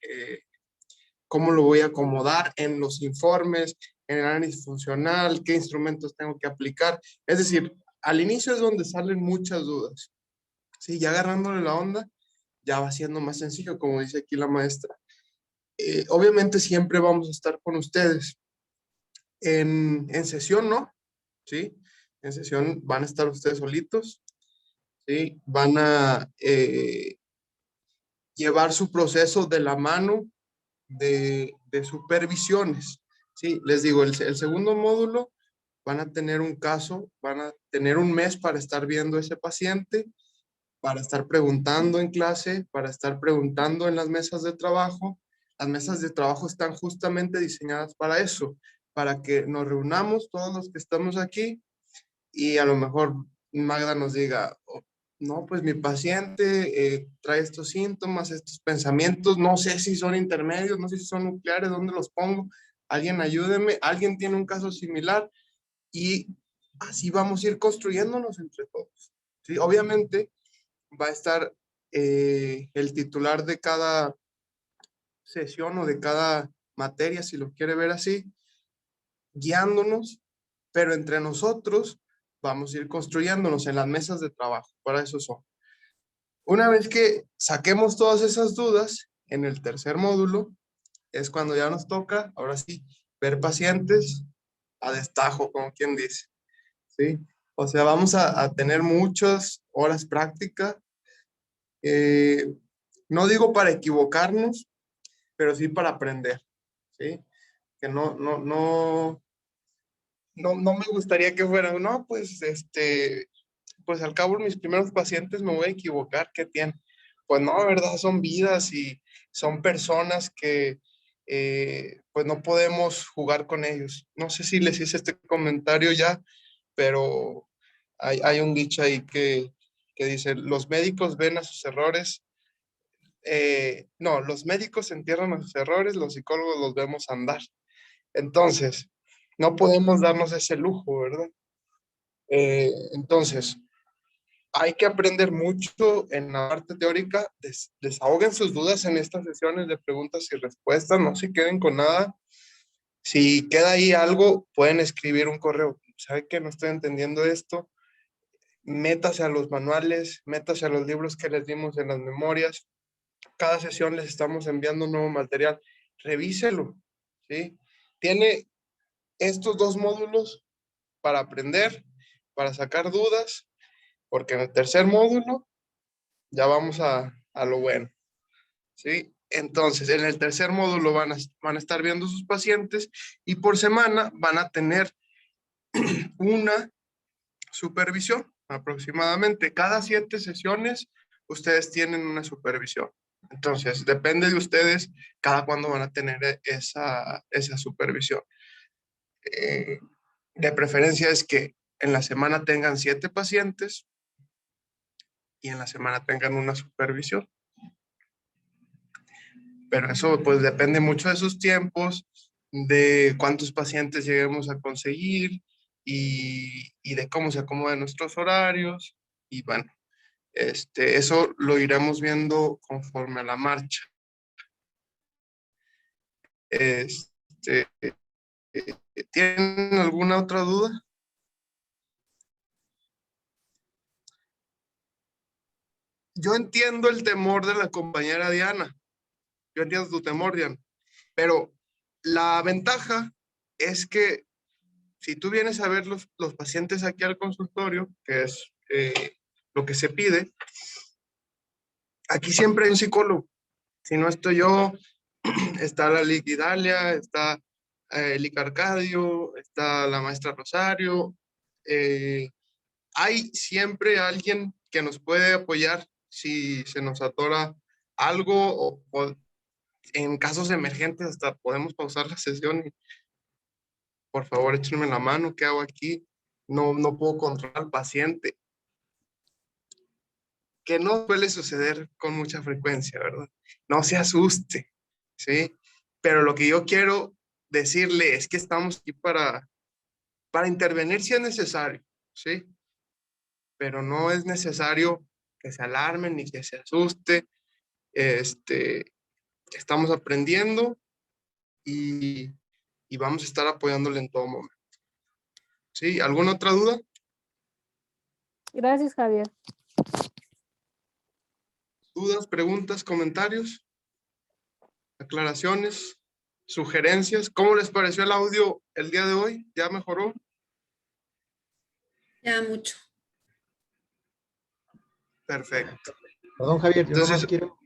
cómo lo voy a acomodar en los informes, en el análisis funcional, qué instrumentos tengo que aplicar? Es decir, al inicio es donde salen muchas dudas. Sí, ya agarrándole la onda, ya va siendo más sencillo, como dice aquí la maestra. Obviamente siempre vamos a estar con ustedes. En sesión, ¿no? ¿Sí? En sesión van a estar ustedes solitos, ¿sí? Van a llevar su proceso de la mano de supervisiones, ¿sí? Les digo, el segundo módulo van a tener un caso, van a tener un mes para estar viendo a ese paciente, para estar preguntando en clase, para estar preguntando en las mesas de trabajo. Las mesas de trabajo están justamente diseñadas para eso, para que nos reunamos todos los que estamos aquí y a lo mejor Magda nos diga, "Oh, no, pues mi paciente trae estos síntomas, estos pensamientos, no sé si son intermedios, no sé si son nucleares, ¿dónde los pongo? Alguien ayúdeme, alguien tiene un caso similar", y así vamos a ir construyéndonos entre todos. ¿Sí? Obviamente va a estar el titular de cada sesión o de cada materia, si lo quiere ver así, guiándonos, pero entre nosotros vamos a ir construyéndonos en las mesas de trabajo, para eso son. Una vez que saquemos todas esas dudas, en el tercer módulo, es cuando ya nos toca, ahora sí, ver pacientes a destajo, como quien dice, ¿sí? O sea, vamos a tener muchas horas prácticas, no digo para equivocarnos, pero sí para aprender, ¿sí? Que no me gustaría que fuera, no, pues, pues al cabo mis primeros pacientes me voy a equivocar, ¿qué tienen? Pues no, ¿verdad? Son vidas y son personas que, pues no podemos jugar con ellos. No sé si les hice este comentario ya, pero hay un dicho ahí que dice, los médicos ven a sus errores, no, los médicos entierran a sus errores, los psicólogos los vemos andar. Entonces, no podemos darnos ese lujo, ¿verdad? Entonces, hay que aprender mucho en la parte teórica. Desahoguen sus dudas en estas sesiones de preguntas y respuestas, no se queden con nada. Si queda ahí algo, pueden escribir un correo. ¿Sabe que no estoy entendiendo esto? Métase a los manuales, métase a los libros que les dimos en las memorias. Cada sesión les estamos enviando un nuevo material. Revíselo, ¿sí? Tiene estos dos módulos para aprender, para sacar dudas, porque en el tercer módulo ya vamos a lo bueno, ¿sí? Entonces, en el tercer módulo van a estar viendo sus pacientes y por semana van a tener una supervisión aproximadamente. Cada 7 sesiones ustedes tienen una supervisión. Entonces, depende de ustedes cada cuándo van a tener esa supervisión. De preferencia es que en la semana tengan 7 pacientes y en la semana tengan una supervisión. Pero eso pues depende mucho de sus tiempos, de cuántos pacientes lleguemos a conseguir y de cómo se acomodan nuestros horarios. Y bueno, eso lo iremos viendo conforme a la marcha. ¿Tienen alguna otra duda? Yo entiendo el temor de la compañera Diana. Yo entiendo tu temor, Diana. Pero la ventaja es que si tú vienes a ver los pacientes aquí al consultorio, que es lo que se pide, aquí siempre hay un psicólogo. Si no estoy yo, está la Lic Idalia, está Lic Arcadio, está la maestra Rosario. Hay siempre alguien que nos puede apoyar si se nos atora algo o en casos emergentes hasta podemos pausar la sesión y por favor échenme la mano, ¿qué hago aquí? No puedo controlar al paciente. Que no suele suceder con mucha frecuencia, ¿verdad? No se asuste, ¿sí? Pero lo que yo quiero decirle es que estamos aquí para intervenir si es necesario, ¿sí? Pero no es necesario que se alarmen ni que se asuste. Estamos aprendiendo y vamos a estar apoyándole en todo momento. ¿Sí? ¿Alguna otra duda? Gracias, Javier. ¿Dudas, preguntas, comentarios, aclaraciones, sugerencias? ¿Cómo les pareció el audio el día de hoy? ¿Ya mejoró? Ya mucho. Perfecto. Perdón, Javier, yo Entonces, nomás quiero,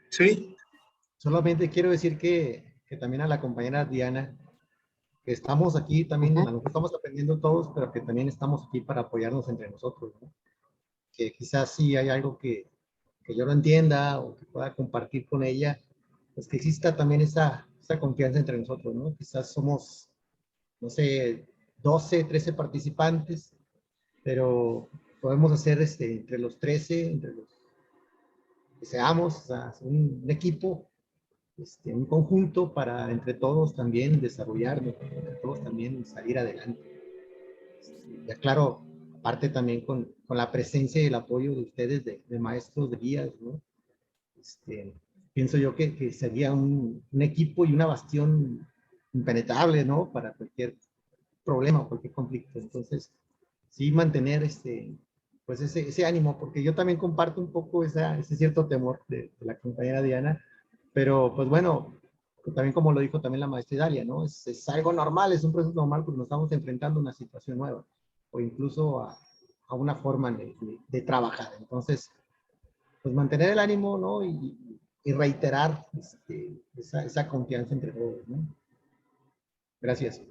¿sí? solamente quiero decir que también a la compañera Diana, que estamos aquí también, a lo mejor estamos aprendiendo todos, pero que también estamos aquí para apoyarnos entre nosotros, ¿no? Que quizás sí hay algo que yo no entienda o que pueda compartir con ella, pues que exista también esa confianza entre nosotros, ¿no? Quizás somos, no sé, 12, 13 participantes, pero podemos hacer entre los 13, entre los que seamos, o sea, un equipo, un conjunto para entre todos también desarrollarnos, entre todos también salir adelante. Ya claro, aparte también con la presencia y el apoyo de ustedes, de maestros, de guías, ¿no? Pienso yo que sería un equipo y una bastión impenetrable, ¿no? Para cualquier problema o cualquier conflicto. Entonces, sí mantener pues ese ánimo, porque yo también comparto un poco ese cierto temor de la compañera Diana, pero pues bueno, también como lo dijo también la maestra Dalia, ¿no? Es algo normal, es un proceso normal porque nos estamos enfrentando a una situación nueva o incluso a una forma de trabajar. Entonces, pues mantener el ánimo, ¿no? Y reiterar esa confianza entre todos, ¿no? Gracias.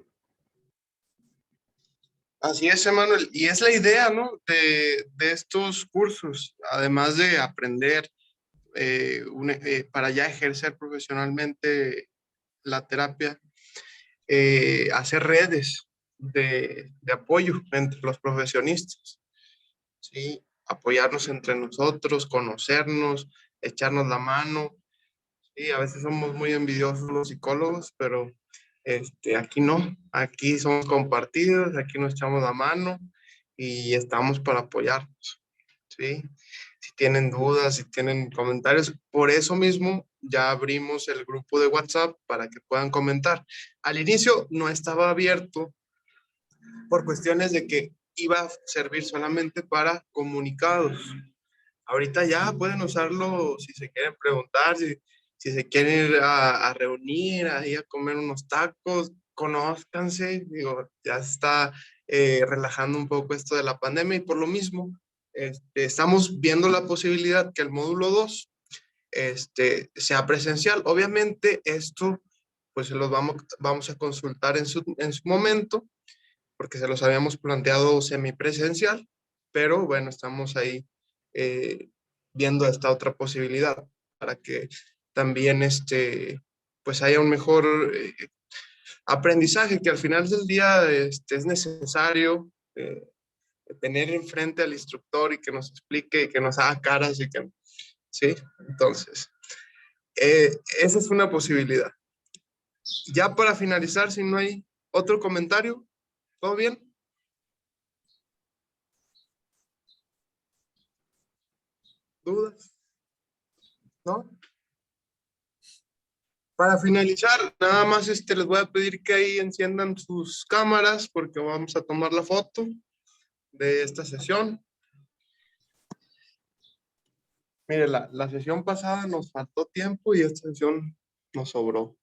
Así es, Emanuel. Y es la idea, ¿no? De estos cursos, además de aprender para ya ejercer profesionalmente la terapia, hacer redes de apoyo entre los profesionistas, ¿sí? Apoyarnos entre nosotros, conocernos, echarnos la mano. Sí, a veces somos muy envidiosos los psicólogos, pero aquí no, aquí somos compartidos, aquí nos echamos la mano y estamos para apoyarnos, ¿sí? Si tienen dudas, si tienen comentarios, por eso mismo ya abrimos el grupo de WhatsApp para que puedan comentar. Al inicio no estaba abierto por cuestiones de que iba a servir solamente para comunicados. Ahorita ya pueden usarlo si se quieren preguntar, si se quieren ir a reunir, ahí a comer unos tacos, conózcanse, digo, ya está relajando un poco esto de la pandemia y por lo mismo estamos viendo la posibilidad que el módulo 2 sea presencial. Obviamente esto pues se los vamos a consultar en su momento porque se los habíamos planteado semipresencial, pero bueno, estamos ahí viendo esta otra posibilidad para que también pues haya un mejor aprendizaje, que al final del día es necesario tener enfrente al instructor y que nos explique y que nos haga caras y que, ¿sí? Entonces, esa es una posibilidad. Ya para finalizar, si no hay otro comentario, ¿todo bien? ¿Dudas? ¿No? Para finalizar, nada más les voy a pedir que ahí enciendan sus cámaras porque vamos a tomar la foto de esta sesión. Mire, la sesión pasada nos faltó tiempo y esta sesión nos sobró.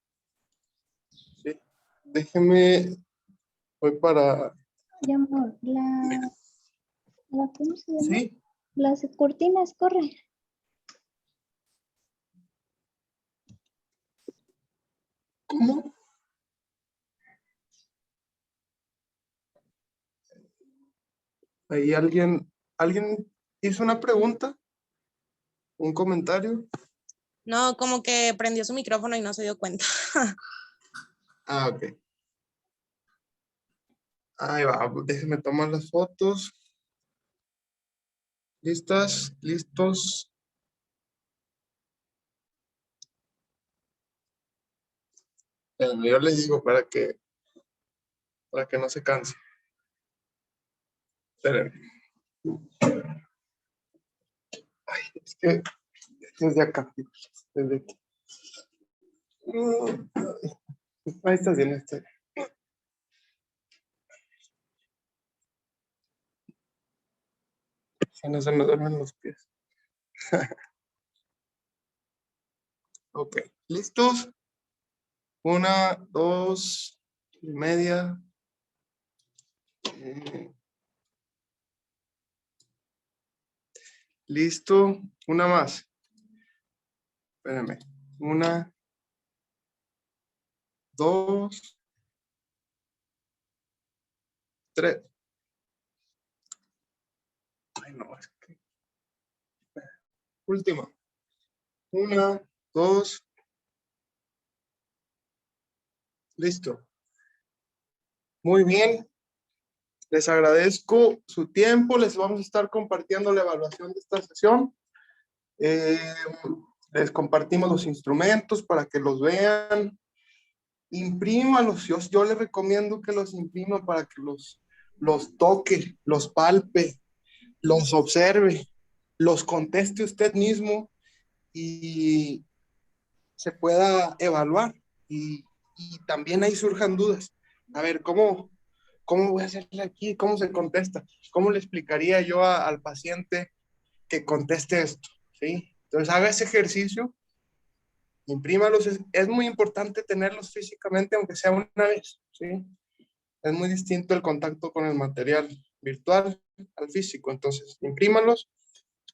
¿Sí? Déjeme, voy para... Mi amor, ¿cómo se llama? Sí. Las cortinas, corre. ¿Cómo? Ahí alguien hizo una pregunta, un comentario. No, como que prendió su micrófono y no se dio cuenta. Ah, ok. Ahí va, déjenme tomar las fotos. ¿Listas? ¿Listos? Yo les digo para que no se canse. Espérenme. Ay, es que desde acá. Desde aquí. Ahí está bien, está bien. Si no se me duermen los pies. Ok, ¿listos? 1, 2, y media. Listo. Una más. Espérenme. 1, 2, 3. Ay, no, es que... Última. 1, 2. Listo. Muy bien. Les agradezco su tiempo. Les vamos a estar compartiendo la evaluación de esta sesión. Les compartimos los instrumentos para que los vean. Imprímalos. Yo les recomiendo que los imprima para que los toque, los palpe, los observe, los conteste usted mismo y se pueda evaluar. Y también ahí surjan dudas. A ver, ¿cómo voy a hacerle aquí? ¿Cómo se contesta? ¿Cómo le explicaría yo al paciente que conteste esto? ¿Sí? Entonces haga ese ejercicio, imprímalos. Es muy importante tenerlos físicamente, aunque sea una vez. ¿Sí? Es muy distinto el contacto con el material virtual al físico. Entonces, imprímalos,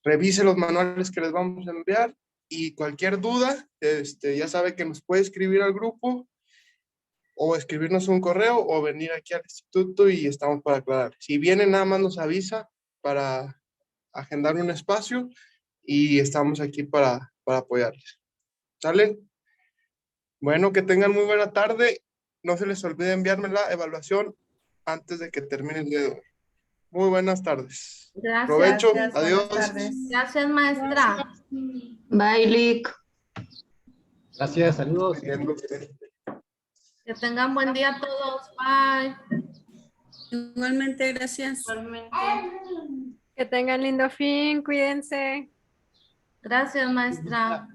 revise los manuales que les vamos a enviar y cualquier duda, ya sabe que nos puede escribir al grupo o escribirnos un correo o venir aquí al instituto y estamos para aclarar. Si viene, nada más nos avisa para agendar un espacio y estamos aquí para apoyarles. ¿Sale? Bueno, que tengan muy buena tarde. No se les olvide enviarme la evaluación antes de que termine el día de hoy. Muy buenas tardes. Gracias. Provecho. Gracias, Adiós. buenas tardes. Gracias, maestra. Bye, Lick. Gracias, saludos. Que tengan buen día todos. Bye. Igualmente, gracias. Igualmente. Que tengan lindo fin, cuídense. Gracias, maestra.